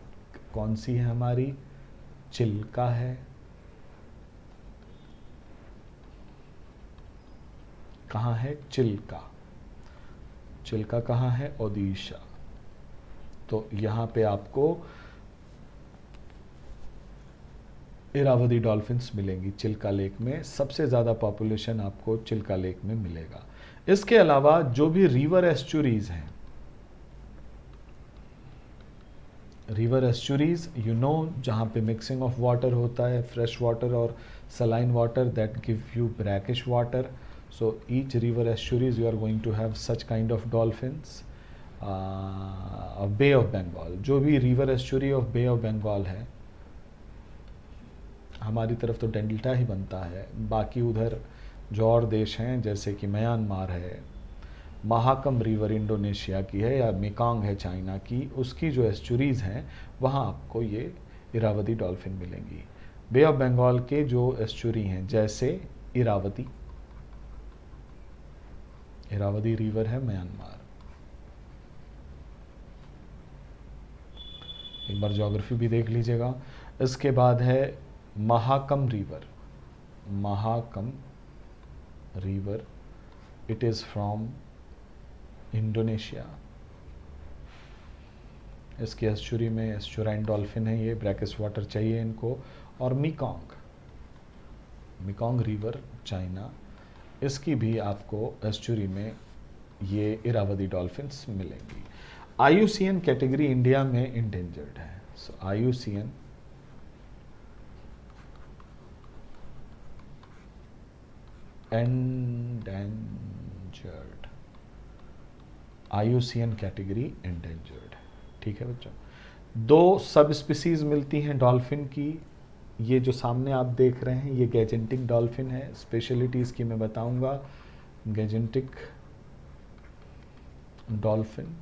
कौन सी है हमारी? चिल्का है। कहाँ है? चिल्का। चिल्का कहाँ है? ओडिशा। तो यहाँ पे आपको इरावदी डॉल्फिन्स मिलेंगी चिल्का लेक में। सबसे ज़्यादा पॉपुलेशन आपको चिल्का लेक में मिलेगा। इसके अलावा जो भी रिवर एस्चुरीज हैं, रिवर एस्चुरीज यू नो, जहाँ पे मिक्सिंग ऑफ वाटर होता है, फ्रेश वाटर और saline water, that give you brackish water. So each river estuaries you are going to have such kind of dolphins. Bay of Bengal, जो भी river estuary of bay of Bengal है, हमारी तरफ तो delta ही बनता है, बाकी उधर जो और देश हैं जैसे कि म्यांमार है, महाकम रिवर इंडोनेशिया की है, या मेकांग है चाइना की, उसकी जो एस्चुरीज़ हैं वहाँ आपको ये इरावदी डॉल्फिन मिलेंगी. बे ऑफ बंगाल के जो एस्चुरी हैं जैसे इरावदी रिवर है म्यांमार. एक बार ज्योग्राफी भी देख लीजिएगा. इसके बाद है Mahakam river, it is from Indonesia. इसके एस्चुरी में एस्चुराइन डॉल्फिन है, ये ब्रैकिश वाटर चाहिए इनको. और मिकांग रिवर चाइना, इसकी भी आपको एस्चुरी में ये इरावदी डॉल्फिन्स मिलेंगी. IUCN कैटेगरी इंडिया में इंडेंजर्ड है. सो IUCN endangered, IUCN category endangered. ठीक है बच्चों. 2 सब स्पीसीज मिलती हैं डॉल्फिन की. ये जो सामने आप देख रहे हैं ये गैजेंटिक डॉल्फिन है. स्पेशलिटीज़ की मैं बताऊंगा. गैजेंटिक डॉल्फिन,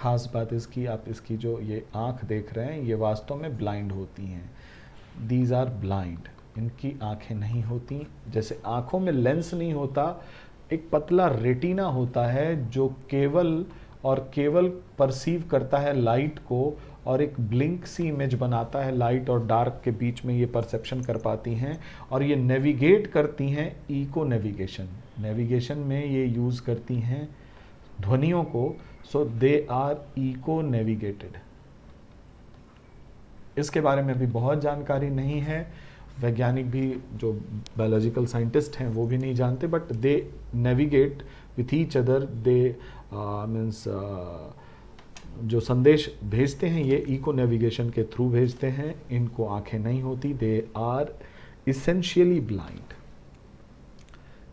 खास बात इसकी, आप इसकी जो ये आँख देख रहे हैं ये वास्तव में ब्लाइंड होती हैं, दीज आर ब्लाइंड, इनकी आँखें नहीं होती। जैसे आँखों में लेंस नहीं होता, एक पतला रेटिना होता है जो केवल और केवल परसीव करता है लाइट को, और एक ब्लिंक सी इमेज बनाता है लाइट और डार्क के बीच में, ये परसेप्शन कर पाती हैं और ये नेविगेट करती हैं इको नेविगेशन। नेविगेशन में ये यूज़ करती हैं ध्वनियों को, सो दे आर इको नेविगेटेड। इसके बारे में भी बहुत जानकारी नहीं है, वैज्ञानिक भी जो बायोलॉजिकल साइंटिस्ट हैं वो भी नहीं जानते, but they navigate with each other, they means जो संदेश भेजते हैं ये इको नेविगेशन के थ्रू भेजते हैं। इनको आंखें नहीं होती, दे आर इसेंशियली ब्लाइंड,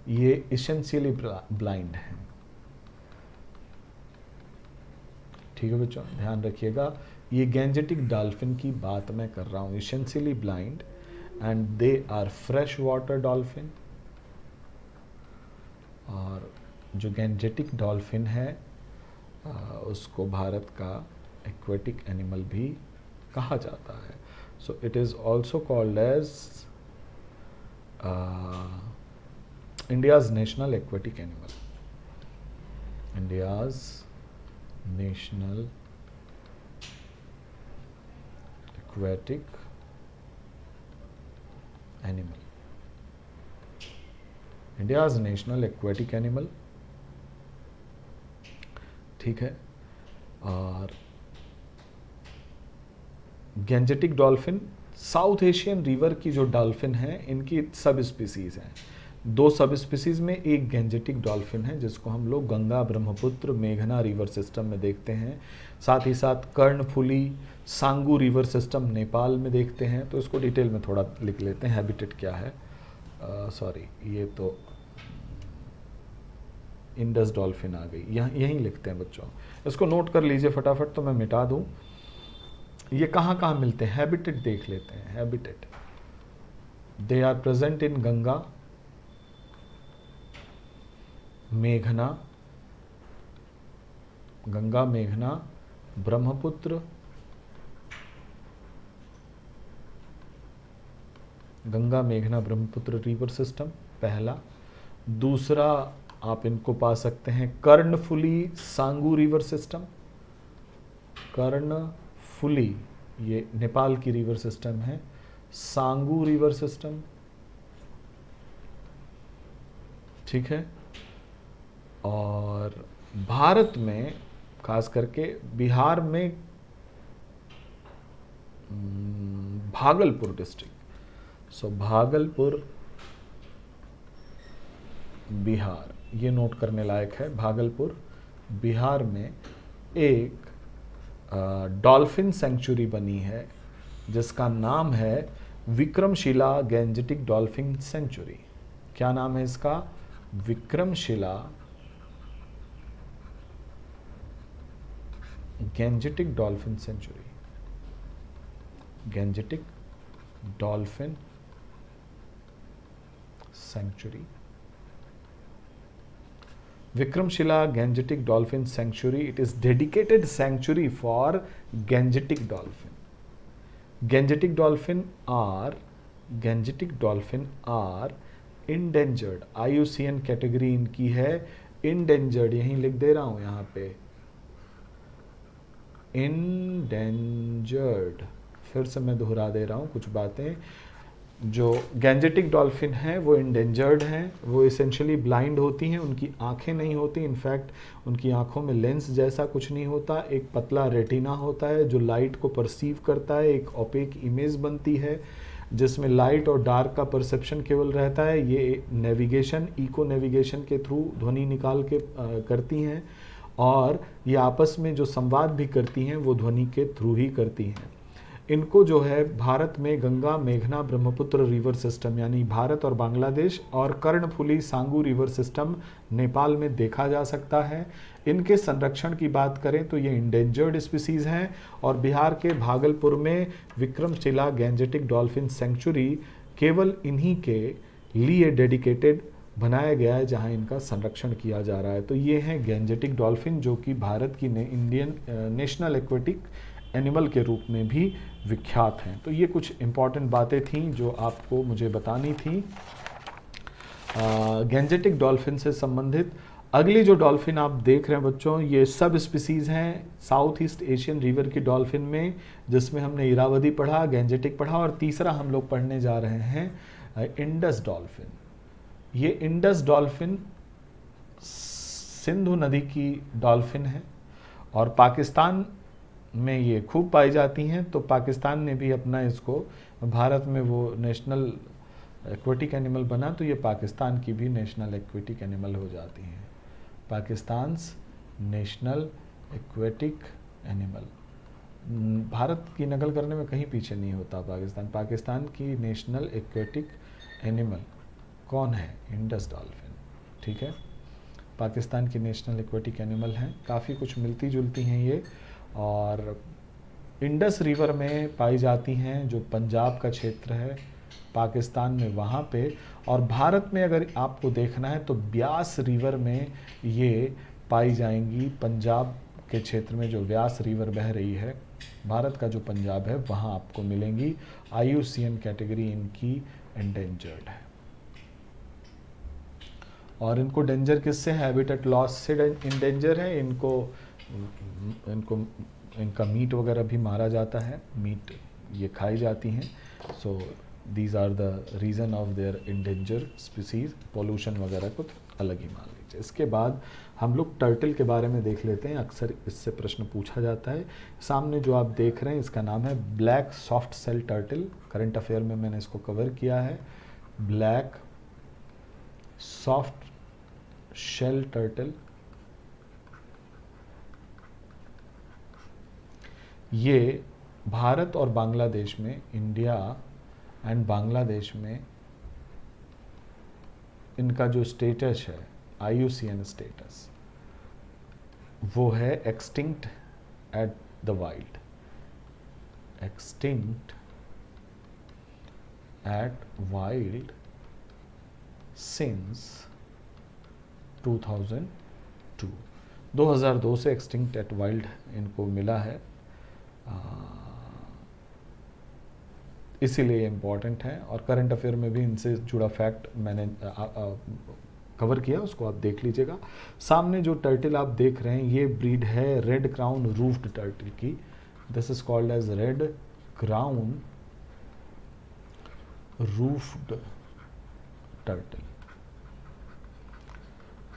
ये इसेंशियली ब्लाइंड हैं। ठीक है बच्चों, ध्यान रखिएगा, ये गैंजेटिक डॉल्फिन की बात मैं कर रहा हूँ, essentially blind, and they are fresh water dolphin. और जो गैंजेटिक डॉल्फिन है उसको भारत का एक्वेटिक एनिमल भी कहा जाता है। So it is also called as India's national aquatic animal, India's national aquatic animal, India's national aquatic animal. ठीक है, और Gangetic dolphin south Asian river की जो डॉल्फिन है इनकी सब स्पीसीज़ हैं। 2 सब स्पीसीज़ में एक गैंजेटिक डॉल्फिन है जिसको हम लोग गंगा, ब्रह्मपुत्र, मेघना रिवर सिस्टम में देखते हैं। साथ ही साथ कर्णफुली, सांगू रिवर सिस्टम नेपाल में देखते हैं। तो इसको डिटेल में थोड़ा लिख लेते हैं, हैबिटेट क्या है। सॉरी, ये तो इंडस डॉल्फिन आ गई, यहीं लिखते हैं बच्चों, इसको नोट कर लीजिए फटाफट, तो मैं मिटा दूं। ये कहाँ कहाँ मिलते हैं, हैबिटेट देख लेते हैं। हैबिटेट, दे आर प्रेजेंट इन गंगा, मेघना, गंगा मेघना, ब्रह्मपुत्र, गंगा मेघना ब्रह्मपुत्र रिवर सिस्टम पहला। दूसरा आप इनको पा सकते हैं कर्णफुली सांगू रिवर सिस्टम। कर्णफुली ये नेपाल की रिवर सिस्टम है, सांगू रिवर सिस्टम। ठीक है, और भारत में खास करके बिहार में भागलपुर डिस्ट्रिक्ट, सो भागलपुर बिहार, ये नोट करने लायक है। भागलपुर बिहार में एक डॉल्फिन सेंचुरी बनी है जिसका नाम है विक्रमशिला गैंजेटिक डॉल्फिन सेंचुरी। क्या नाम है इसका? Vikramshila Gangetic dolphin century, Gangetic dolphin century. Vikramshila Gangetic Dolphin Sanctuary, it is dedicated sanctuary for Gangetic dolphin. Gangetic dolphin are endangered, IUCN category इनकी है endangered, यहीं लिख दे रहा हूं यहाँ पे endangered, फिर से मैं दोहरा दे रहा हूँ कुछ बातें। जो गैंजेटिक डॉल्फिन हैं वो इंडेंजर्ड हैं, वो इसेंशियली ब्लाइंड होती हैं, उनकी आंखें नहीं होती, इनफैक्ट उनकी आंखों में लेंस जैसा कुछ नहीं होता, एक पतला रेटिना होता है जो लाइट को परसीव करता है, एक ओपेक इमेज बनती है जिसमें लाइट और डार्क का परसेप्शन केवल रहता है। ये नेविगेशन, इको नेविगेशन के थ्रू ध्वनि निकाल के करती हैं, और ये आपस में जो संवाद भी करती हैं वो ध्वनि के थ्रू ही करती हैं। इनको जो है भारत में गंगा, मेघना, ब्रह्मपुत्र रिवर सिस्टम यानी भारत और बांग्लादेश, और कर्णफुली सांगू रिवर सिस्टम नेपाल में देखा जा सकता है। इनके संरक्षण की बात करें तो ये इंडेंजर्ड स्पीसीज हैं, और बिहार के भागलपुर में विक्रमशिला गैंजेटिक डॉल्फिन सेंचुरी केवल इन्हीं के लिए डेडिकेटेड बनाया गया है जहां इनका संरक्षण किया जा रहा है। तो ये हैं गैंजेटिक डॉल्फिन, जो कि भारत की इंडियन नेशनल एक्वेटिक एनिमल के रूप में भी विख्यात हैं। तो ये कुछ इम्पॉर्टेंट बातें थीं जो आपको मुझे बतानी थी गैंजेटिक डॉल्फिन से संबंधित। अगली जो डॉल्फिन आप देख रहे हैं बच्चों, ये सब स्पीसीज़ हैं साउथ ईस्ट एशियन रिवर की डॉल्फिन में, जिसमें हमने इरावदी पढ़ा, गैंजेटिक पढ़ा, और तीसरा हम लोग पढ़ने जा रहे हैं इंडस डॉल्फिन। ये इंडस डॉल्फिन सिंधु नदी की डॉल्फिन है और पाकिस्तान में ये खूब पाई जाती हैं। तो पाकिस्तान ने भी अपना इसको, भारत में वो नेशनल एक्वेटिक एनिमल बना, तो ये पाकिस्तान की भी नेशनल एक्वेटिक एनिमल हो जाती हैं। Pakistan's national aquatic animal, Bharat की नकल करने में कहीं पीछे नहीं होता पाकिस्तान। पाकिस्तान की नेशनल एक्वेटिक एनिमल कौन है? Indus dolphin. ठीक है, पाकिस्तान की नेशनल एक्वेटिक एनिमल हैं, काफ़ी कुछ मिलती जुलती हैं ये, और इंडस रिवर में पाई जाती हैं, जो पंजाब का क्षेत्र है पाकिस्तान में, वहाँ पे। और भारत में अगर आपको देखना है तो ब्यास रिवर में ये पाई जाएंगी, पंजाब के क्षेत्र में जो व्यास रिवर बह रही है, भारत का जो पंजाब है वहाँ आपको मिलेंगी। IUCN कैटेगरी इनकी एंडेंजर्ड है। और इनको डेंजर किससे? हैबिटेट लॉस से इंडेंजर है। इनका मीट वगैरह भी मारा जाता है, मीट ये खाई जाती हैं। So these are the reason of their endanger species. Pollution वगैरह कुछ अलग ही मान लीजिए। इसके बाद हम लोग टर्टल के बारे में देख लेते हैं, अक्सर इससे प्रश्न पूछा जाता है। सामने जो आप देख रहे हैं इसका नाम है black soft shell turtle. Current affair में मैंने इसको कवर किया है। ब्लैक सॉफ्ट शेल टर्टल, ये भारत और बांग्लादेश में, इंडिया एंड बांग्लादेश में इनका जो स्टेटस है, IUCN स्टेटस, वो है extinct at the wild. Extinct at wild since 2002। 2002 से एक्सटिंक्ट एट वाइल्ड इनको मिला है, इसीलिए इम्पॉर्टेंट है। और करंट अफेयर में भी इनसे जुड़ा फैक्ट मैंने कवर किया, उसको आप देख लीजिएगा। सामने जो टर्टल आप देख रहे हैं ये ब्रीड है रेड क्राउन रूफ्ड टर्टल की। This is called as red crown roofed turtle.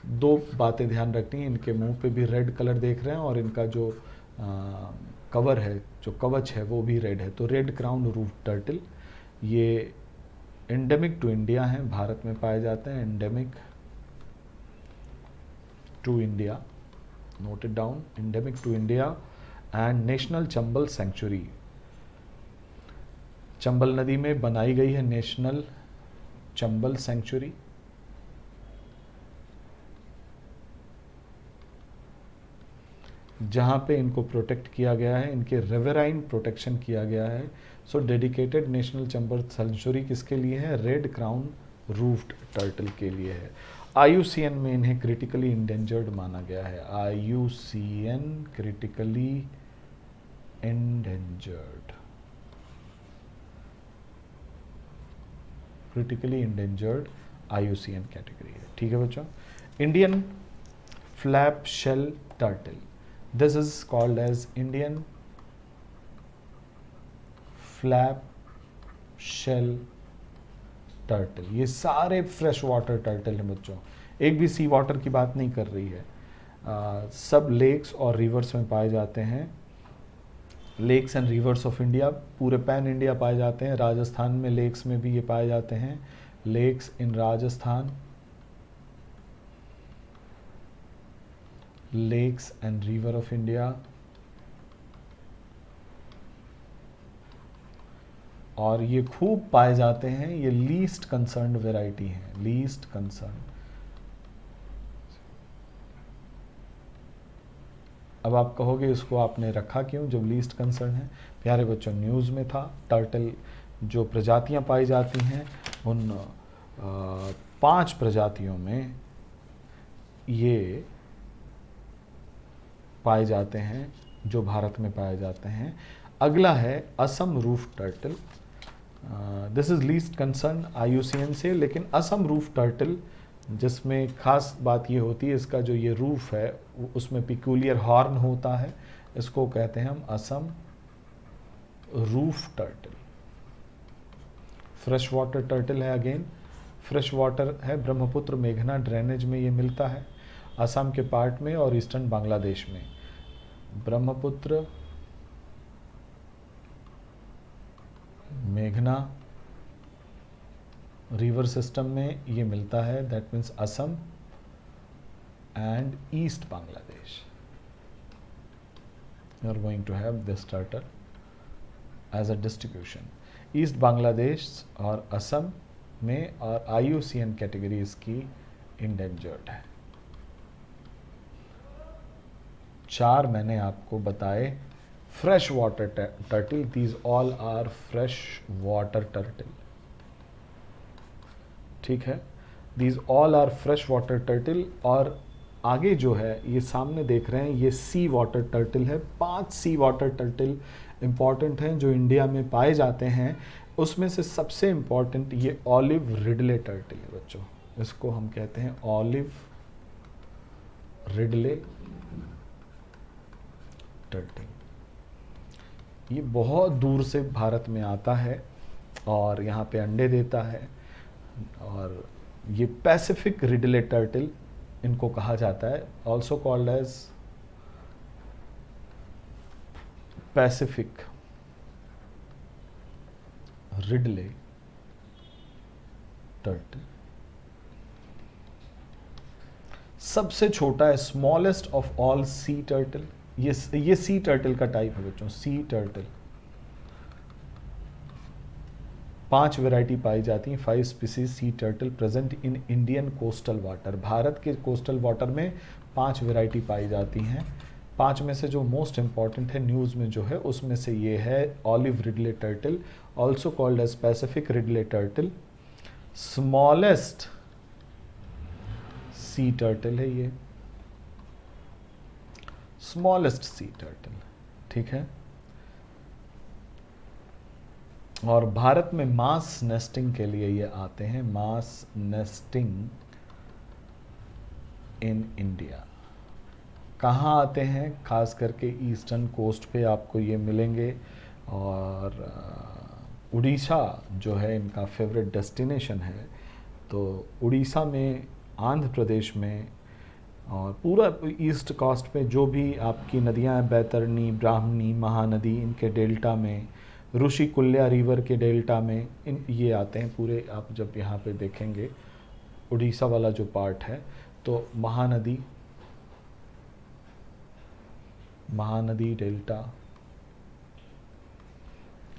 दो बातें ध्यान रखनी है, इनके मुंह पे भी रेड कलर देख रहे हैं और इनका जो कवर है, जो कवच है, वो भी रेड है। तो रेड क्राउन रूफ्ड टर्टल ये एंडेमिक टू इंडिया हैं, भारत में पाए जाते हैं। Endemic to India, note it down, endemic to India and national Chambal sanctuary. Chambal नदी में बनाई गई है नेशनल चंबल सेंचुरी। जहाँ पे इनको प्रोटेक्ट किया गया है, इनके रिवराइन प्रोटेक्शन किया गया है। So dedicated national Chambal sanctuary किसके लिए है? रेड क्राउन रूफ्ड टर्टल के लिए है। IUCN में इन्हें क्रिटिकली इंडेंजर्ड माना गया है। IUCN critically endangered, critically endangered IUCN category है। ठीक है बच्चों। Indian flap shell turtle, this is called as Indian flap shell turtle. ये सारे फ्रेश वाटर टर्टल हैं बच्चों, एक भी सी वाटर की बात नहीं कर रही है। सब लेक्स और रिवर्स में पाए जाते हैं। Lakes and rivers of India, पूरे पैन इंडिया पाए जाते हैं। राजस्थान में लेक्स में भी ये पाए जाते हैं। Lakes in Rajasthan, lakes and river of India. और ये खूब पाए जाते हैं। ये लीस्ट कंसर्न्ड वेराइटी है, लीस्ट कंसर्न। अब आप कहोगे इसको आपने रखा क्यों जब लीस्ट कंसर्न है? प्यारे बच्चों, न्यूज़ में था टर्टल जो प्रजातियां पाई जाती हैं उन 5 प्रजातियों में ये पाए जाते हैं, जो भारत में पाए जाते हैं। अगला है Assam roof turtle. This is least concern IUCN से, लेकिन असम रूफ टर्टल जिसमें खास बात ये होती है, इसका जो ये रूफ है उसमें पिक्यूलियर हॉर्न होता है, इसको कहते हैं हम Assam roof turtle. Fresh water turtle है, अगेन फ्रेश वाटर है, ब्रह्मपुत्र मेघना ड्रेनेज में ये मिलता है, असम के पार्ट में और ईस्टर्न बांग्लादेश में। ब्रह्मपुत्र मेघना रिवर सिस्टम में ये मिलता है, that means Assam and east Bangladesh. You are going to have this turtle as a distribution. East Bangladesh और असम में, और IUCN कैटेगरी इसकी इंडेंजर्ड है। 4 मैंने आपको बताए fresh water turtle, these all are fresh water turtle, ठीक है, these all are fresh water turtle. और आगे जो है ये सामने देख रहे हैं, ये सी वाटर टर्टल है। 5 सी वाटर टर्टल इंपॉर्टेंट हैं जो इंडिया में पाए जाते हैं। उसमें से सबसे इंपॉर्टेंट ये ऑलिव रिडले टर्टल है बच्चों, इसको हम कहते हैं ऑलिव रिडले टर्टल। ये बहुत दूर से भारत में आता है और यहाँ पे अंडे देता है, और ये पैसिफिक रिडले टर्टल इनको कहा जाता है, also called as Pacific ridley turtle. सबसे छोटा है, smallest of all sea turtle. ये सी टर्टल का टाइप है बच्चों, सी टर्टल। 5 वैरायटी पाई जाती हैं, 5 species sea turtle present in Indian coastal water. Bharat के कोस्टल वाटर में 5 वैरायटी पाई जाती हैं। 5 में से जो मोस्ट इंपॉर्टेंट है न्यूज़ में जो है उसमें से ये है olive ridley turtle, also called as Pacific ridley turtle. Smallest sea turtle है ये, स्मॉलेस्ट सी टर्टल, ठीक है। और भारत में मास नेस्टिंग के लिए ये आते हैं, मास नेस्टिंग इन इंडिया। कहाँ आते हैं? खास करके ईस्टर्न कोस्ट पे आपको ये मिलेंगे, और उड़ीसा जो है इनका फेवरेट डेस्टिनेशन है। तो उड़ीसा में, आंध्र प्रदेश में, और पूरा ईस्ट कोस्ट पे जो भी आपकी नदियाँ हैं, बैतरणी, ब्राह्मणी, महानदी, इनके डेल्टा में, ऋषिकुल्या रिवर के डेल्टा में ये आते हैं पूरे। आप जब यहाँ पे देखेंगे उड़ीसा वाला जो पार्ट है, तो महानदी डेल्टा,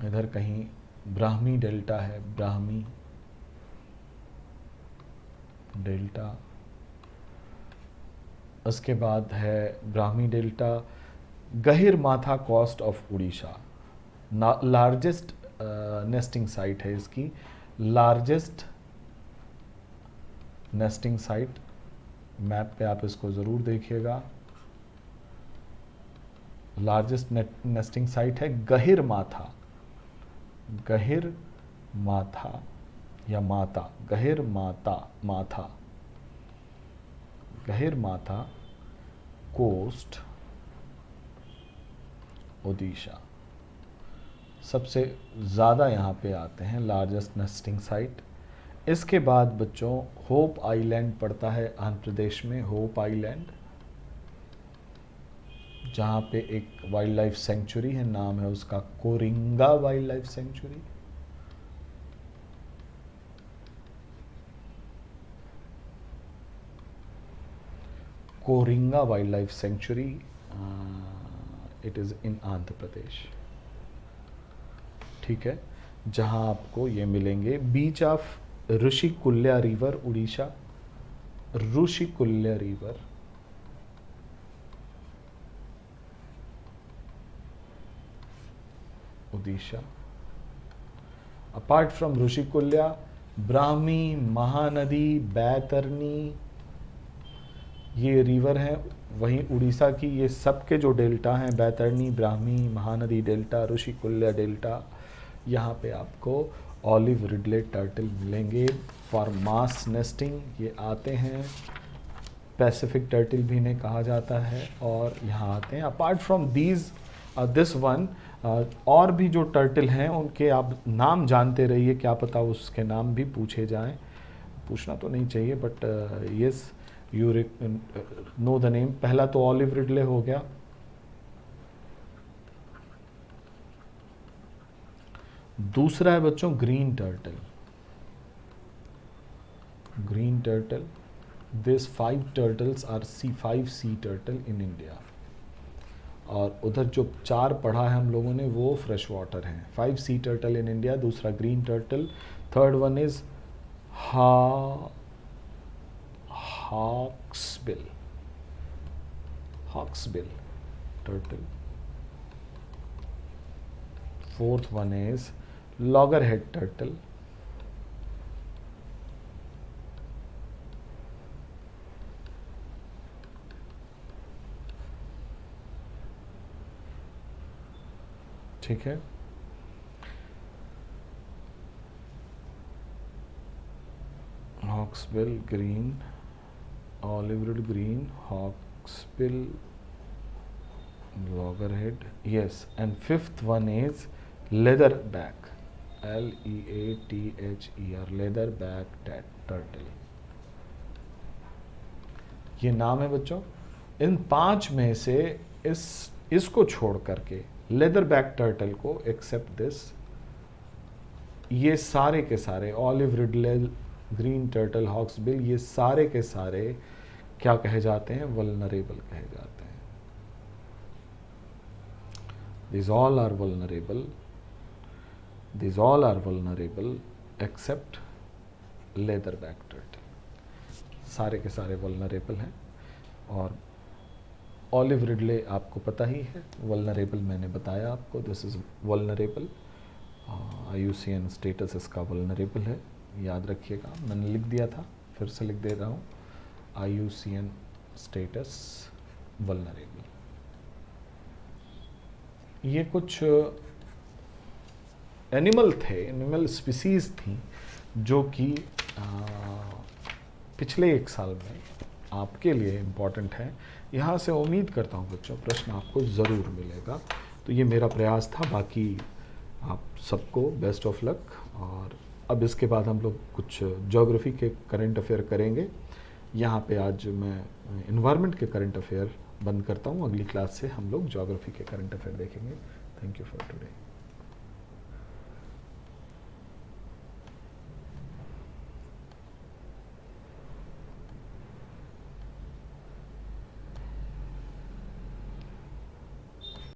इधर कहीं ब्राह्मी डेल्टा है, ब्राह्मी डेल्टा। उसके बाद है Brahmi delta, Gahirmatha coast of Orissa, largest nesting site है इसकी, लार्जेस्ट नेस्टिंग साइट। मैप पे आप इसको ज़रूर देखिएगा। लार्जेस्ट नेस्टिंग साइट है गहिर माथा, गहिर माथा या माता, गहिर माथा, गहिर माथा कोस्ट ओडिशा। सबसे ज़्यादा यहाँ पे आते हैं, लार्जेस्ट नेस्टिंग साइट। इसके बाद बच्चों होप आइलैंड पड़ता है आंध्र प्रदेश में, होप आइलैंड, जहाँ पे एक वाइल्ड लाइफ सेंचुरी है, नाम है उसका Coringa wildlife sanctuary. Coringa wildlife sanctuary, it is in Andhra Pradesh, ठीक है, जहाँ आपको ये मिलेंगे। Beach of Rushikulya river, Orissa, Rushikulya river, Orissa. Apart from Rushikulya, Brahmani, Mahanadi, Baitarani, ये रिवर हैं। वहीं उड़ीसा की ये सब के जो डेल्टा हैं, बैतरनी, ब्राह्मी, महानदी डेल्टा, ऋषिकुल्या डेल्टा, यहाँ पे आपको ऑलिव रिडले टर्टल मिलेंगे फॉर मास नेस्टिंग। ये आते हैं, पैसिफिक टर्टल भी इन्हें कहा जाता है, और यहाँ आते हैं। Apart from these this one, और भी जो टर्टल हैं उनके आप नाम जानते रहिए, क्या पता उसके नाम भी पूछे जाएं। पूछना तो नहीं चाहिए, but yes you know the name. पहला तो ऑलिव रिडले हो गया। दूसरा है बच्चों green turtle. Green turtle, this 5 turtles are C5 sea turtle in India. और उधर जो 4 पढ़ा है हम लोगों ने वो फ्रेश वाटर हैं। 5 सी टर्टल इन इंडिया, दूसरा green turtle, third one is hawksbill, hawksbill turtle, fourth one is loggerhead turtle, ठीक है। Hawksbill green, olive rid green, hawksbill, loggerhead, yes. And fifth one is leather back, LEATHER, leather back turtle. ये नाम है बच्चों। इन 5 में से इसको छोड़ करके, लेदर बैक टर्टल को, एक्सेप्ट दिस, ये सारे के सारे olive Ridley, green turtle, hawksbill, ये सारे के सारे क्या कहे जाते हैं? वल्नरेबल कहे जाते हैं। These all are vulnerable. These all are vulnerable except leatherback turtle. सारे के सारे वल्नरेबल हैं। और ऑलिव रिडले आपको पता ही है, वल्नरेबल मैंने बताया आपको, this is vulnerable. IUCN status इसका वल्नरेबल है, याद रखिएगा, मैंने लिख दिया था, फिर से लिख दे रहा हूँ, IUCN स्टेटस वल्नरेबल। ये कुछ एनिमल थे, एनिमल स्पीसीज थी, जो कि पिछले 1 साल में आपके लिए इम्पॉर्टेंट है। यहाँ से उम्मीद करता हूँ बच्चों प्रश्न आपको ज़रूर मिलेगा। तो ये मेरा प्रयास था। बाकी आप सबको बेस्ट ऑफ लक। और अब इसके बाद हम लोग कुछ ज्योग्राफी के करंट अफेयर करेंगे। यहाँ पे आज मैं इन्वायरमेंट के करंट अफेयर बंद करता हूँ। अगली क्लास से हम लोग ज्योग्राफी के करंट अफेयर देखेंगे। Thank you for today.